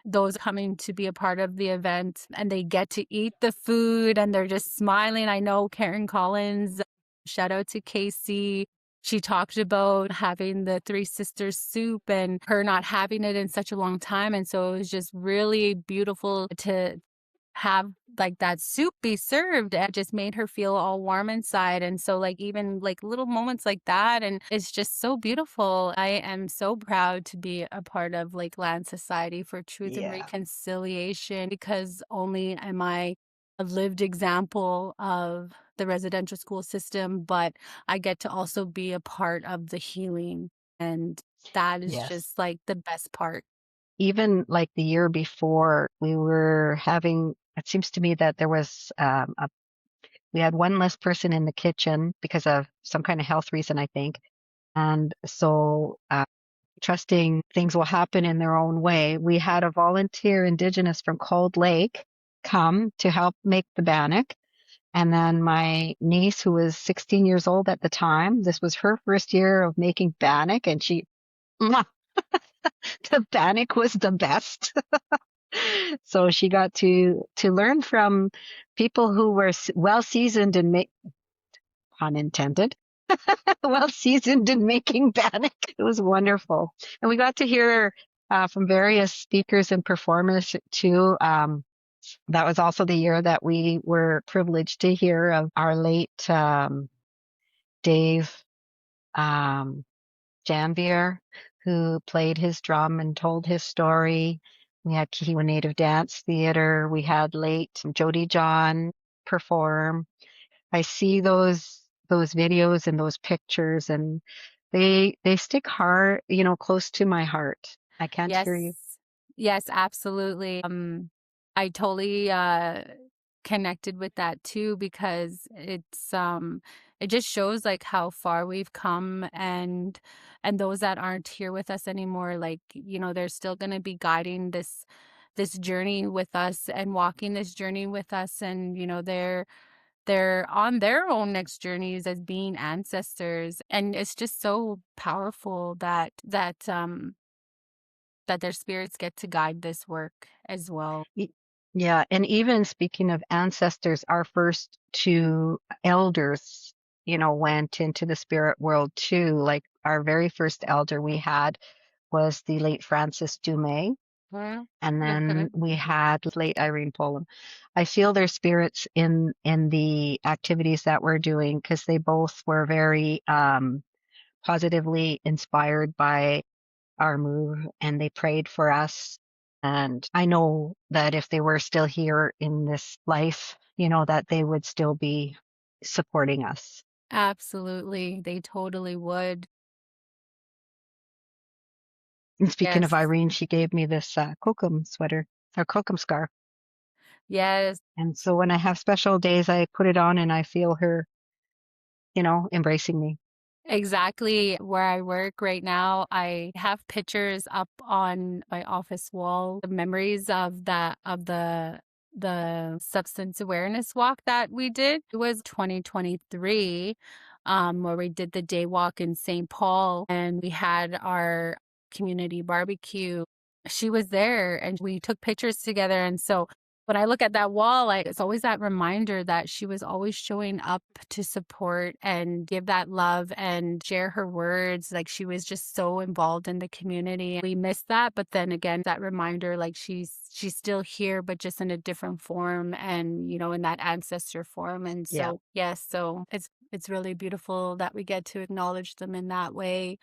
those coming to be a part of the event, and they get to eat the food, and they're just smiling. I know Karen Collins, shout out to Casey. She talked about having the Three Sisters soup and her not having it in such a long time. And so it was just really beautiful to have like that soup be served. It just made her feel all warm inside. And so like even like little moments like that, and it's just so beautiful. I am so proud to be a part of Lakeland Society for Truth and Yeah. Reconciliation, because only am I a lived example of the residential school system, but I get to also be a part of the healing, and that is Yes. just like the best part. Even like the year before, we were having, it seems to me that there was we had one less person in the kitchen because of some kind of health reason, I think. And so, trusting things will happen in their own way, we had a volunteer Indigenous from Cold Lake come to help make the bannock. And then my niece, who was 16 years old at the time, this was her first year of making bannock, and mwah, the bannock was the best. So she got to learn from people who were well seasoned in pun intended, well seasoned in making bannock. It was wonderful, and we got to hear from various speakers and performers too. That was also the year that we were privileged to hear of our late Dave um, Janvier, who played his drum and told his story. We had Kihwa Native Dance Theater. We had late Jody John perform. I see those videos and those pictures, and they stick hard, close to my heart. I can't Yes. hear you. Yes, absolutely. I totally connected with that too because it just shows like how far we've come, and those that aren't here with us anymore, like, they're still going to be guiding this journey with us and walking this journey with us, and they're on their own next journeys as being ancestors, and it's just so powerful that their spirits get to guide this work as well. Y- Yeah, and even speaking of ancestors, our first two elders, went into the spirit world too. Like our very first elder we had was the late Francis Dumais, Mhm. and then Okay. we had late Irene Poland. I feel their spirits in the activities that we're doing because they both were very positively inspired by our move, and they prayed for us. And I know that if they were still here in this life, that they would still be supporting us. Absolutely. They totally would. And speaking of Yes. Irene, she gave me this kokum sweater or kokum scarf. Yes. And so when I have special days, I put it on and I feel her, embracing me. Exactly where I work right now, I have pictures up on my office wall, the memories of the substance awareness walk that we did. It was 2023, where we did the day walk in St. Paul, and we had our community barbecue. She was there and we took pictures together, and so when I look at that wall, like, it's always that reminder that she was always showing up to support and give that love and share her words. Like, she was just so involved in the community. We miss that, but then again, that reminder, like, she's still here, but just in a different form, and in that ancestor form. And Yeah. so, yes, so it's really beautiful that we get to acknowledge them in that way.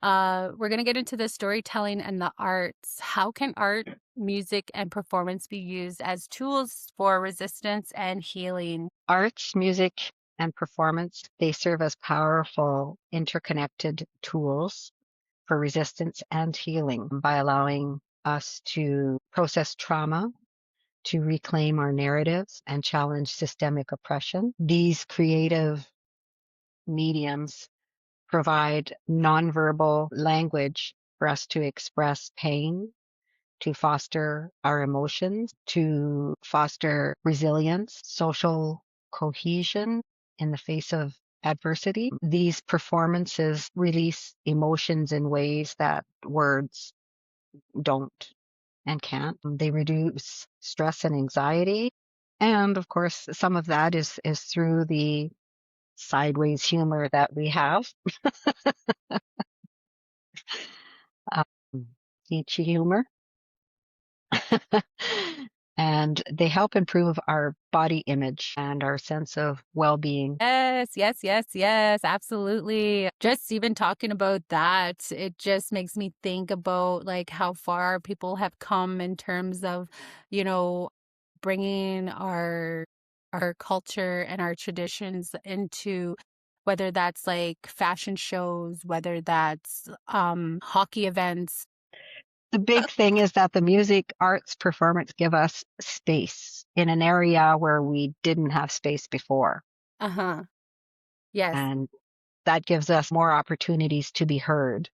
We're going to get into the storytelling and the arts. How can art, music, and performance be used as tools for resistance and healing? Arts, music, and performance, they serve as powerful, interconnected tools for resistance and healing by allowing us to process trauma, to reclaim our narratives, and challenge systemic oppression. These creative mediums provide nonverbal language for us to express pain, to foster our emotions, to foster resilience, social cohesion in the face of adversity. These performances release emotions in ways that words don't and can't. They reduce stress and anxiety. And of course, some of that is through the sideways humor that we have, um, Nietzsche humor. And they help improve our body image and our sense of well being. Yes, yes, yes, yes, absolutely. Just even talking about that, it just makes me think about like how far people have come in terms of, you know, bringing our culture and our traditions into, whether that's like fashion shows, whether that's hockey events. The big thing is that the music arts performance give us space in an area where we didn't have space before. Uh-huh. Yes. And that gives us more opportunities to be heard,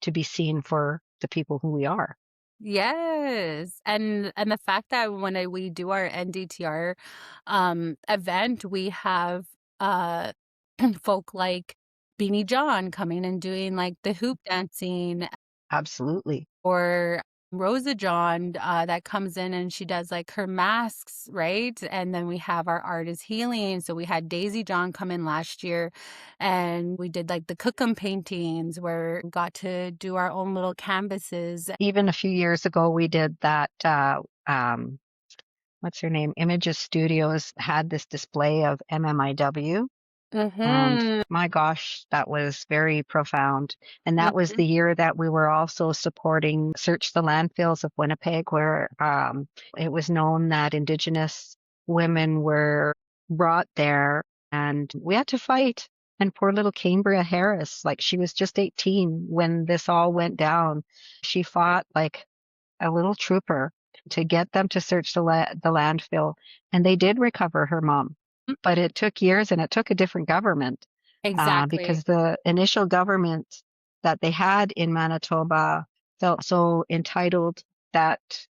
to be seen for the people who we are. Yes. And the fact that when we do our NDTR event, we have uh folk like Beanie John coming and doing like the hoop dancing, Absolutely. or Rosa John that comes in and she does like her masks, right? And then we have our art is healing. So we had Daisy John come in last year and we did like the cookum paintings where we got to do our own little canvases. Even a few years ago, we did that. What's her name? Images Studios had this display of MMIW. And Mhm. my gosh, that was very profound. And that was Mhm. the year that we were also supporting Search the Landfills of Winnipeg, where it was known that Indigenous women were brought there and we had to fight. And poor little Cambria Harris, like she was just 18 when this all went down. She fought like a little trooper to get them to search the landfill. And they did recover her mom, but it took years and it took a different government Exactly. because the initial government that they had in Manitoba felt so entitled that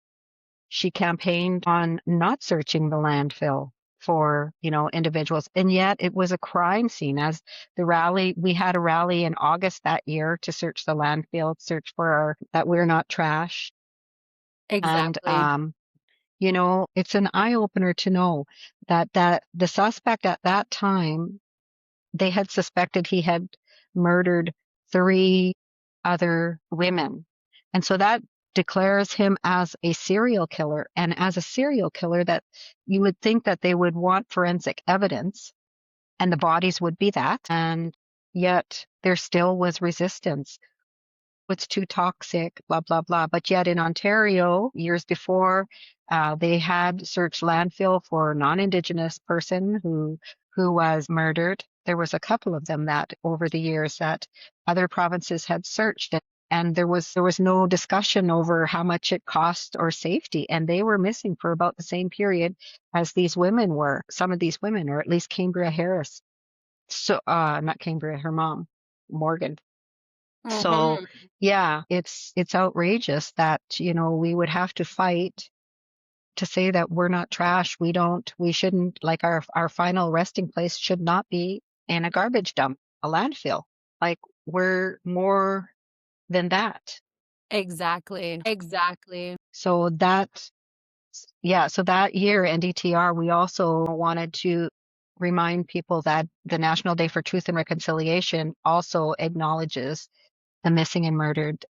she campaigned on not searching the landfill for, individuals. And yet it was a crime scene. As the rally, we had a rally in August that year to search the landfill, search for that we're not trash. And Exactly. it's an eye opener to know that the suspect at that time, they had suspected he had murdered 3 other women. And so that declares him as a serial killer. And as a serial killer, that you would think that they would want forensic evidence and the bodies would be that. And yet there still was resistance. It's too toxic, blah, blah, blah. But yet in Ontario, years before, they had searched landfill for a non-Indigenous person who was murdered. There was a couple of them that over the years that other provinces had searched, and there was no discussion over how much it cost or safety, and they were missing for about the same period as these women were. Some of these women, or at least Cambria Harris. So, not Cambria, her mom, Morgan. So Mhm. yeah, it's outrageous that, we would have to fight to say that we're not trash. We shouldn't, like our final resting place should not be in a garbage dump, a landfill. Like we're more than that. Exactly. Exactly. So so that year, NDTR, we also wanted to remind people that the National Day for Truth and Reconciliation also acknowledges the missing and murdered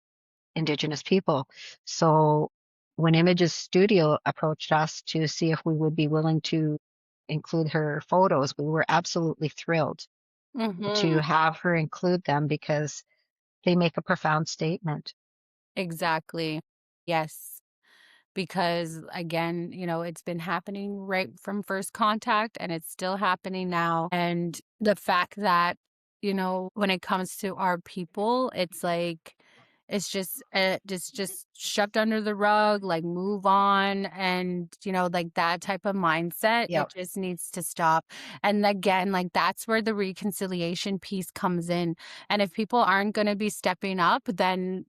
Indigenous people. So when Images Studio approached us to see if we would be willing to include her photos, we were absolutely thrilled to Mhm. have her include them because they make a profound statement. Exactly. Yes. Because again, it's been happening right from first contact and it's still happening now. And the fact that, when it comes to our people, it's like it's just shoved under the rug, like move on, and like that type of mindset, Yeah. it just needs to stop. And again, like that's where the reconciliation piece comes in. And if people aren't going to be stepping up, then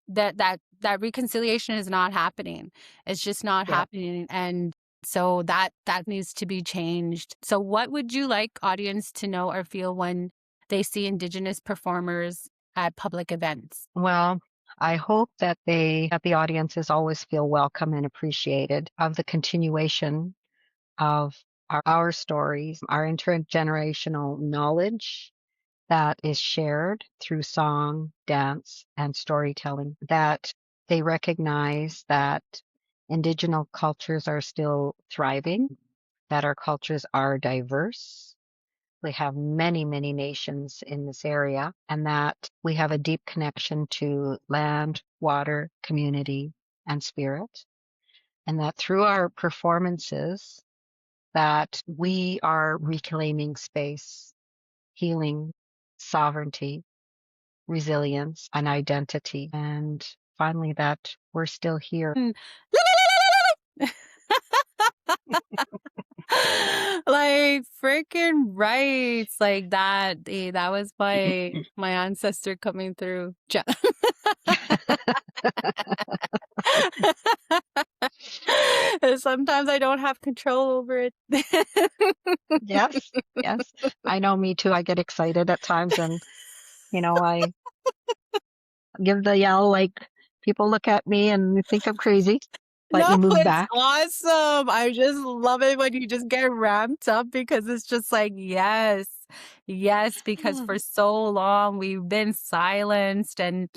that reconciliation is not happening. It's just not Yeah. happening, and so that needs to be changed. So what would you like audience to know or feel when they see Indigenous performers at public events? Well, I hope that the audiences always feel welcome and appreciated of the continuation of our stories, our intergenerational knowledge that is shared through song, dance, and storytelling, that they recognize that Indigenous cultures are still thriving, that our cultures are diverse. We have many, many nations in this area, and that we have a deep connection to land, water, community, and spirit. And that through our performances, that we are reclaiming space, healing, sovereignty, resilience, and identity. And finally, that we're still here. Mm. Like freaking rights, like that. That was my ancestor coming through. sometimes I don't have control over it. Yes, yes. I know, me too. I get excited at times and, I give the yell, like, people look at me and think I'm crazy. Let No, me move it's back. awesome. I just love it when you just get ramped up because it's just like, yes, yes, because for so long we've been silenced and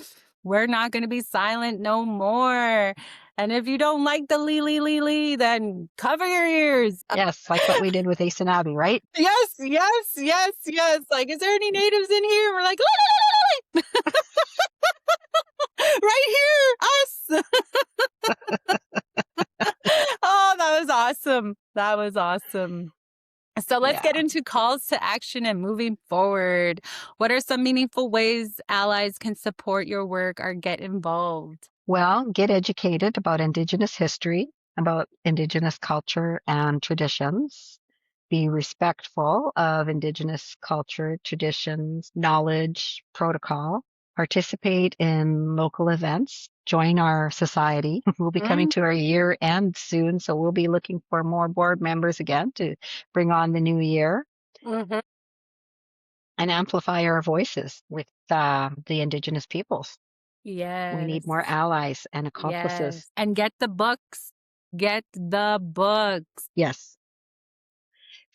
we're not going to be silent no more. And if you don't like the lee, lee, lee, lee, then cover your ears. Yes, like what we did with Ace and Abby, right? Yes, yes, yes, yes. Like, is there any natives in here? We're like, "Lee, lee, lee, lee, lee." Right here, us. Oh, that was awesome. That was awesome. So let's get Yeah. into calls to action and moving forward. What are some meaningful ways allies can support your work or get involved? Well, get educated about Indigenous history, about Indigenous culture and traditions. Be respectful of Indigenous culture, traditions, knowledge, protocol. Participate in local events. Join our society. We'll be coming Mm, to our year end soon, so we'll be looking for more board members again to bring on the new year mhm. and amplify our voices with the Indigenous peoples. We need Yes, more allies and accomplices. yes. And get the books. Get the books. Yes.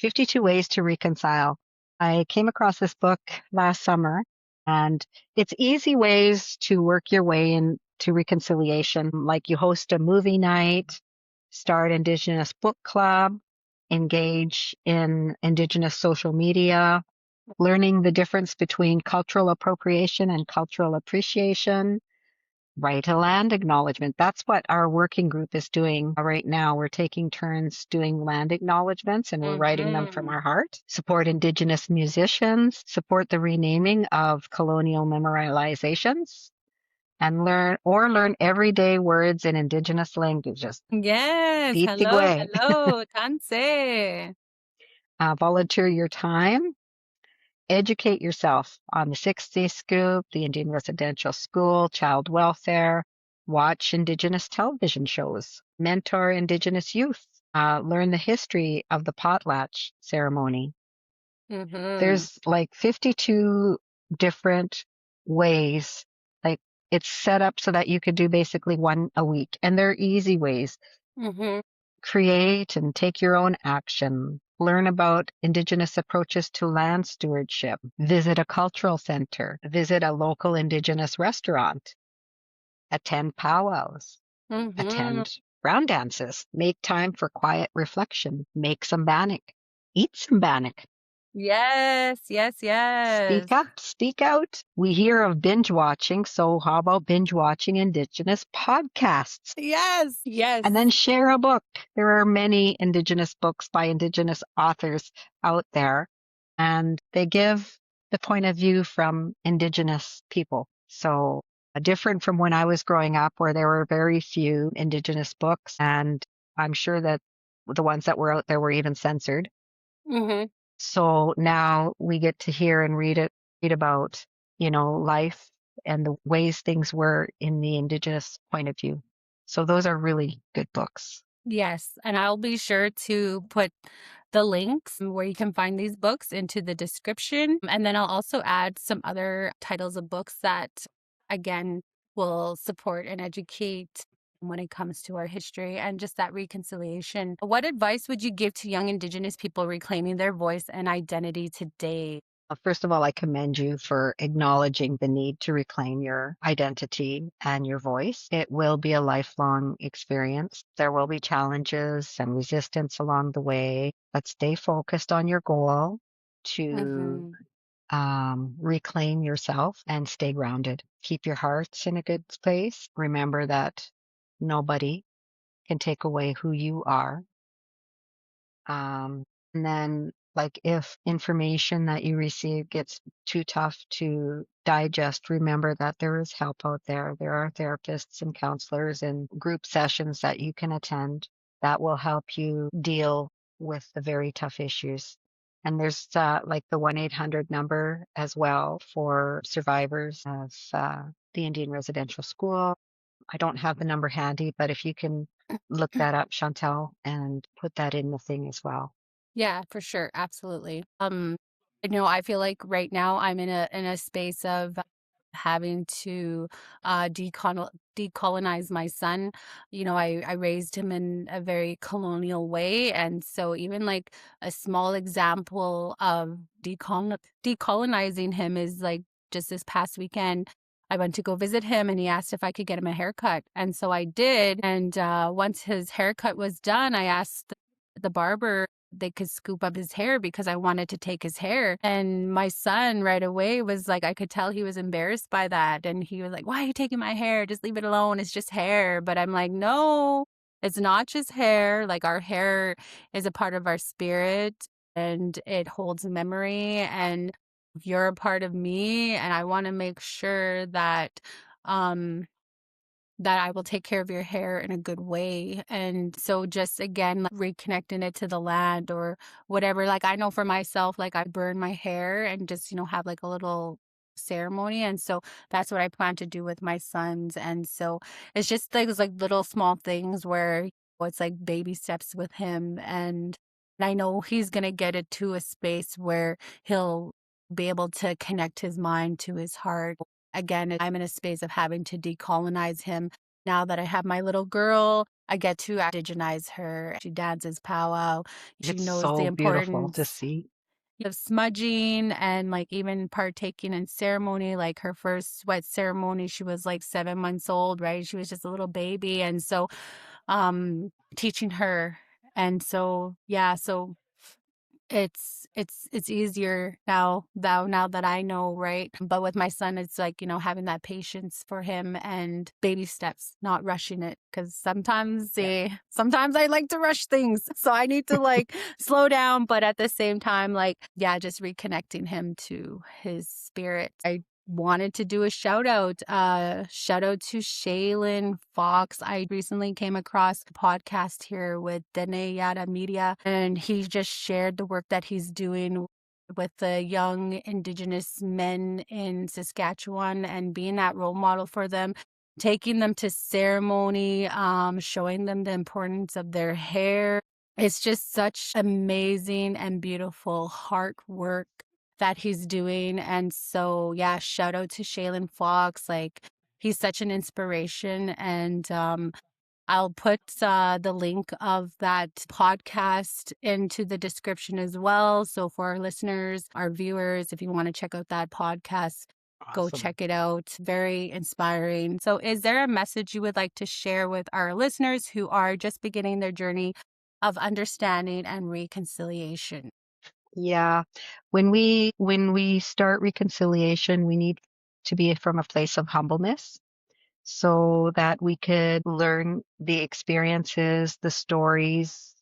52 Ways to Reconcile. I came across this book last summer, and it's easy ways to work your way into reconciliation. Like you host a movie night, start Indigenous book club, engage in Indigenous social media, learning the difference between cultural appropriation and cultural appreciation, write a land acknowledgement. That's what our working group is doing right now. We're taking turns doing land acknowledgements and we're writing them from Mhm. our heart. Support Indigenous musicians, support the renaming of colonial memorializations, and learn everyday words in Indigenous languages. Yes. Hello, Pitigwe. hello, Tanse. Volunteer your time. Educate yourself on the 6 Day Scoop, the Indian Residential School, child welfare, watch Indigenous television shows, mentor Indigenous youth, learn the history of the potlatch ceremony. Mhm. There's like 52 different ways. Like it's set up so that you could do basically one a week, and they're easy ways. Mhm. Create and take your own action. Learn about Indigenous approaches to land stewardship. Visit a cultural center. Visit a local Indigenous restaurant. Attend powwows. Mhm. Attend round dances. Make time for quiet reflection. Make some bannock. Eat some bannock. Yes, yes, Speak yes. up, speak out. We hear of binge watching, so how about binge watching Indigenous podcasts? Yes, And yes. then share a book. There are many Indigenous books by Indigenous authors out there, and they give the point of view from Indigenous people. So different from when I was growing up, where there were very few Indigenous books, and I'm sure that the ones that were out there were even censored. Mhm. So now we get to hear and read about, life and the ways things were in the Indigenous point of view. So those are really good books. Yes, and I'll be sure to put the links where you can find these books into the description. And then I'll also add some other titles of books that, again, will support and educate when it comes to our history and just that reconciliation. What advice would you give to young Indigenous people reclaiming their voice and identity today? First of all, I commend you for acknowledging the need to reclaim your identity and your voice. It will be a lifelong experience. There will be challenges and resistance along the way, but stay focused on your goal to Mm-hmm. reclaim yourself and stay grounded. Keep your hearts in a good place. Remember that nobody can take away who you are. And then, like, if information that you receive gets too tough to digest, remember that there is help out there. There are therapists and counselors and group sessions that you can attend that will help you deal with the very tough issues. And there's like the 1-800 number as well for survivors of the Indian Residential School. I don't have the number handy, but if you can look that up, Chantel, and put that in the thing as well. Yeah, for sure. Absolutely. I feel like right now I'm in a space of having to decolonize my son. I raised him in a very colonial way, and so even like a small example of decolonizing him is like just this past weekend. I went to go visit him and he asked if I could get him a haircut. And so I did. And once his haircut was done, I asked the barber they could scoop up his hair because I wanted to take his hair. And my son right away was like, I could tell he was embarrassed by that. And he was like, "Why are you taking my hair? Just leave it alone. It's just hair." But I'm like, no, it's not just hair. Like, our hair is a part of our spirit and it holds memory. And you're a part of me. And I want to make sure um, that I will take care of your hair in a good way. And so just again, like reconnecting it to the land or whatever. Like I know for myself, like I burn my hair and just, have like a little ceremony. And so that's what I plan to do with my sons. And so it's just like those like little small things where it's like baby steps with him. And I know he's gonna get it to a space where he'll be able to connect his mind to his heart. Again, I'm in a space of having to decolonize him. Now that I have my little girl, I get to indigenize her. She dances powwow. She It's knows the so beautiful to importance see. of smudging and like even partaking in ceremony. Like her first sweat ceremony, she was like 7 months old, right? She was just a little baby. And so teaching her. And so yeah, so it's easier now that I know, right? But with my son, it's like, having that patience for him and baby steps, not rushing it. Cause Yeah. sometimes I like to rush things. So I need to like slow down, but at the same time, like, yeah, just reconnecting him to his spirit. I wanted to do a shout out to Shaylin Fox. I recently came across a podcast here with Dene Yada Media, and he just shared the work that he's doing with the young Indigenous men in Saskatchewan and being that role model for them, taking them to ceremony, showing them the importance of their hair. It's just such amazing and beautiful heart work that he's doing. And so, yeah, shout out to Shaylin Fox. Like, he's such an inspiration. And I'll put the link of that podcast into the description as well. So, for our listeners, our viewers, if you want to check out that podcast, go Awesome. check it out. Very inspiring. So, is there a message you would like to share with our listeners who are just beginning their journey of understanding and reconciliation? Yeah. When we start reconciliation, we need to be from a place of humbleness so that we could learn the experiences, the stories,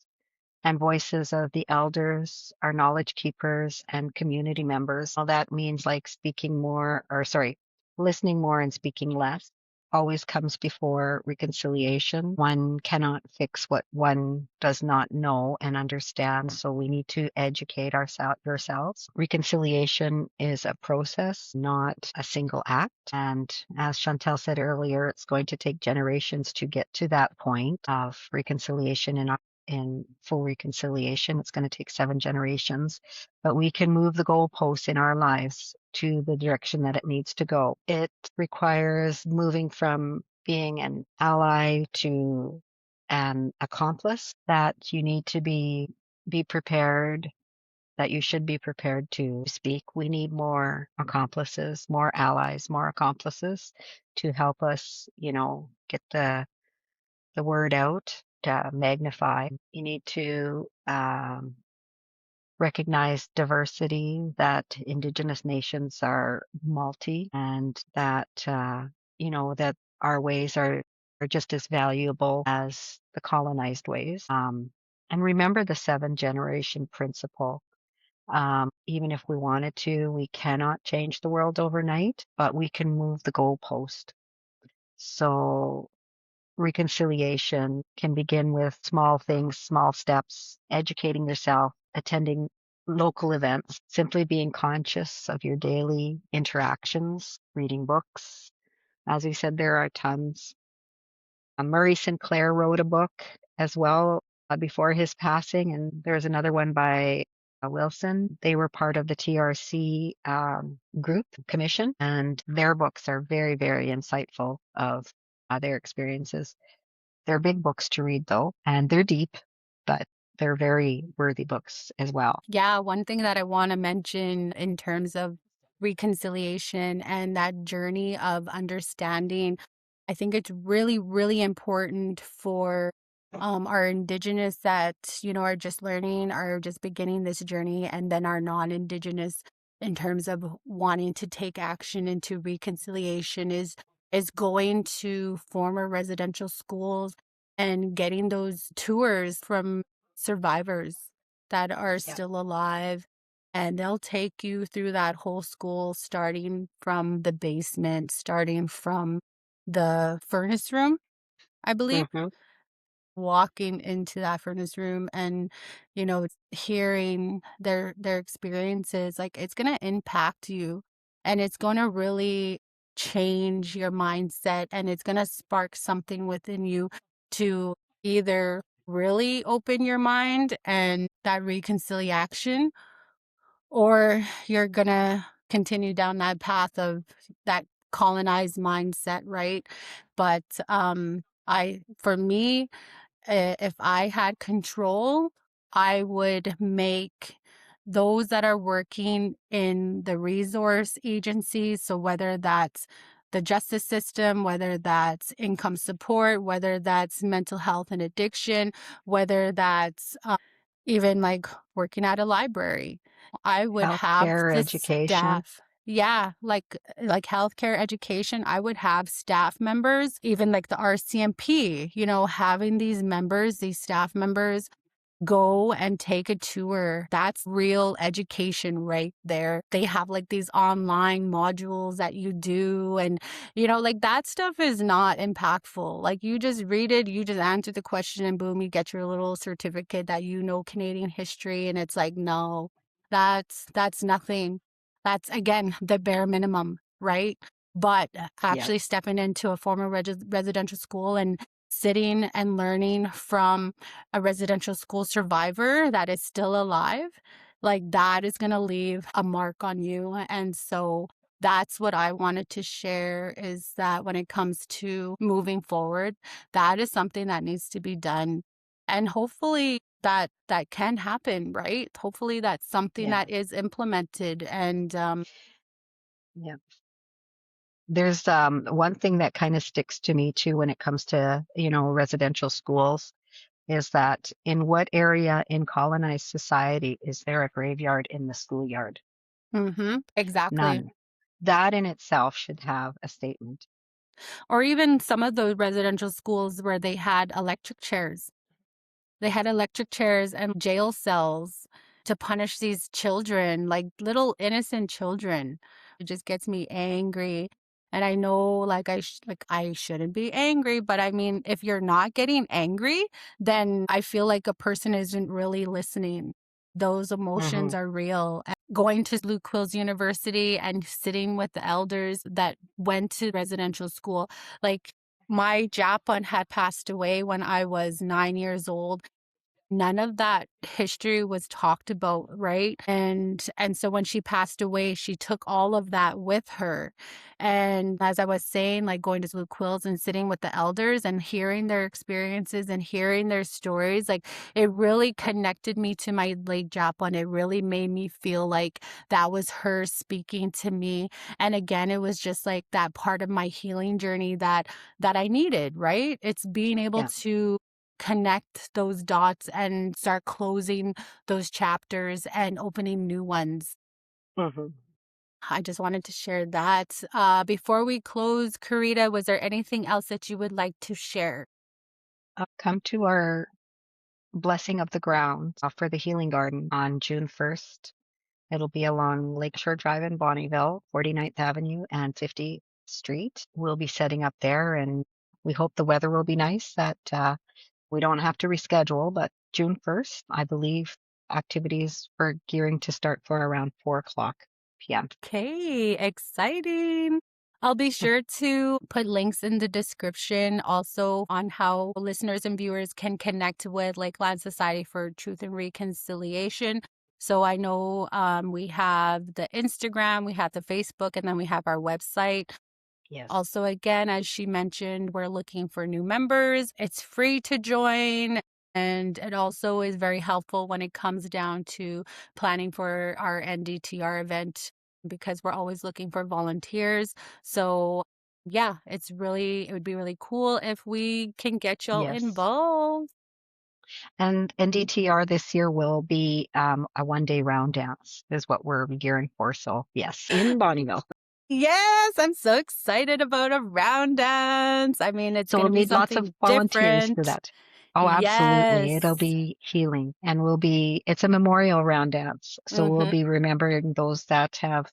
and voices of the elders, our knowledge keepers, and community members. All that means like speaking more, or sorry, listening more and speaking less always comes before reconciliation. One cannot fix what one does not know and understand, so we need to educate ourselves. Reconciliation is a process, not a single act. And as Chantel said earlier, it's going to take generations to get to that point of reconciliation in full reconciliation. It's going to take 7 generations, but we can move the goalposts in our lives to the direction that it needs to go. It requires moving from being an ally to an accomplice, that you need to be prepared, that you should be prepared to speak. We need more accomplices, more allies, more accomplices to help us, get the word out, to magnify. You need to recognize diversity, that Indigenous nations are multi, and that that our ways are just as valuable as the colonized ways. And remember the 7 generation principle. Even if we wanted to, we cannot change the world overnight, but we can move the goalpost. So reconciliation can begin with small things, small steps, educating yourself, attending local events, simply being conscious of your daily interactions, reading books. As we said, there are tons. Murray Sinclair wrote a book as well before his passing, and there's another one by Wilson. They were part of the TRC group commission, and their books are very, very insightful of their experiences. They're big books to read, though, and they're deep, but they're very worthy books as well. Yeah, one thing that I want to mention in terms of reconciliation and that journey of understanding, I think it's really, really important for our Indigenous that, are just learning, are just beginning this journey, and then our non-Indigenous in terms of wanting to take action into reconciliation is going to former residential schools and getting those tours from survivors that are Yeah. still alive. And they'll take you through that whole school, starting from the basement, starting from the furnace room, I believe, Hmm. walking into that furnace room and, hearing their experiences. Like it's gonna impact you and it's gonna really change your mindset and it's gonna spark something within you to either really open your mind and that reconciliation, or you're gonna continue down that path of that colonized mindset, right? But I for me, if I had control, I would make those that are working in the resource agencies, so whether that's the justice system, whether that's income support, whether that's mental health and addiction, whether that's even like working at a library, I would have Healthcare, the education. staff. Yeah, like healthcare education, I would have staff members, even like the RCMP, having these members, these staff members go and take a tour. That's real education right there. They have like these online modules that you do. And, like that stuff is not impactful. Like you just read it, you just answer the question, and boom, you get your little certificate that Canadian history. And it's like, no, that's nothing. That's again the bare minimum, right? But Yeah. actually stepping into a former residential school and sitting and learning from a residential school survivor that is still alive, like that is going to leave a mark on you. And so that's what I wanted to share, is that when it comes to moving forward, that is something that needs to be done. And hopefully that can happen, right? Hopefully that's something Yeah. that is implemented. And Yeah. There's one thing that kind of sticks to me too when it comes to, residential schools is that in what area in colonized society is there a graveyard in the schoolyard? exactly. None. That in itself should have a statement. Or even some of those residential schools where they had electric chairs. They had electric chairs and jail cells to punish these children, like little innocent children. It just gets me angry. And I know like I shouldn't be angry, but I mean if you're not getting angry, then I feel like a person isn't really listening. Those emotions Hmm. are real. And going to Luke Quills University and sitting with the elders that went to residential school, like my Japon had passed away when I was 9 years old. None of that history was talked about, right? And so when she passed away, she took all of that with her. And as I was saying, like going to Blue Quills and sitting with the elders and hearing their experiences and hearing their stories, like it really connected me to my late Japan. It really made me feel like that was her speaking to me. And again, it was just like that part of my healing journey that I needed, right? It's being able Yeah. to connect those dots and start closing those chapters and opening new ones. Hmm. I just wanted to share that. Before we close, Corita, was there anything else that you would like to share? Come to our blessing of the ground for the healing garden on June 1st. It'll be along Lakeshore Drive in Bonnyville, 49th Avenue and 50th Street. We'll be setting up there, and we hope the weather will be nice, that we don't have to reschedule. But June 1st, I believe activities are gearing to start for around 4 o'clock p.m. Okay, exciting. I'll be sure to put links in the description also on how listeners and viewers can connect with Lakeland Society for Truth and Reconciliation. So I know we have the Instagram, we have the Facebook, and then we have our website. Yes. Also, again, as she mentioned, we're looking for new members. It's free to join. And it also is very helpful when it comes down to planning for our NDTR event because we're always looking for volunteers. So, yeah, it would be really cool if we can get y'all Yes. involved. And NDTR this year will be a 1 day round dance, is what we're gearing for. So, yes, in Bonneville. Yes, I'm so excited about a round dance. I mean, it's So, going we'll to be need lots of something volunteers for different. that. Oh, absolutely. It'll Yes. be healing and it's a memorial round dance. So, we'll Mm-hmm. be remembering those that have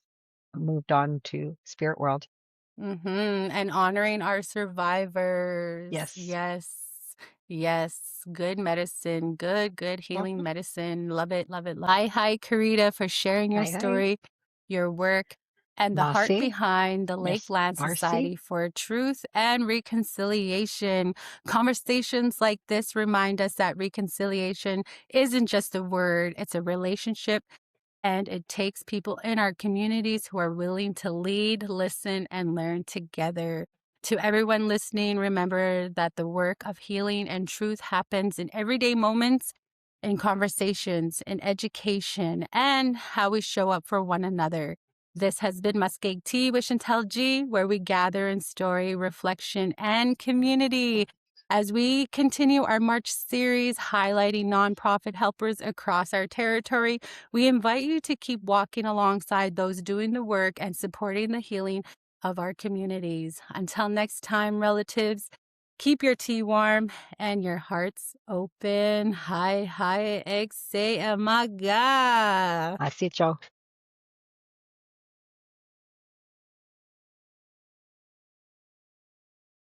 moved on to spirit world. And honoring our survivors. Yes. Yes. Yes. Good medicine. Good healing Mhm. medicine. Love it. Love it. Hi, Corita, for sharing your Hi, hi. story, your work, and the heart Marcy. behind the Yes. Lakeland Marcy. Society for Truth and Reconciliation. Conversations like this remind us that reconciliation isn't just a word, it's a relationship, and it takes people in our communities who are willing to lead, listen, and learn together. To everyone listening, remember that the work of healing and truth happens in everyday moments, in conversations, in education, and how we show up for one another. This has been Muskeg Tea with Chantel G, where we gather in story, reflection, and community. As we continue our March series highlighting nonprofit helpers across our territory, we invite you to keep walking alongside those doing the work and supporting the healing of our communities. Until next time, relatives, keep your tea warm and your hearts open. Hi, exhale, amaga. Así, Joe.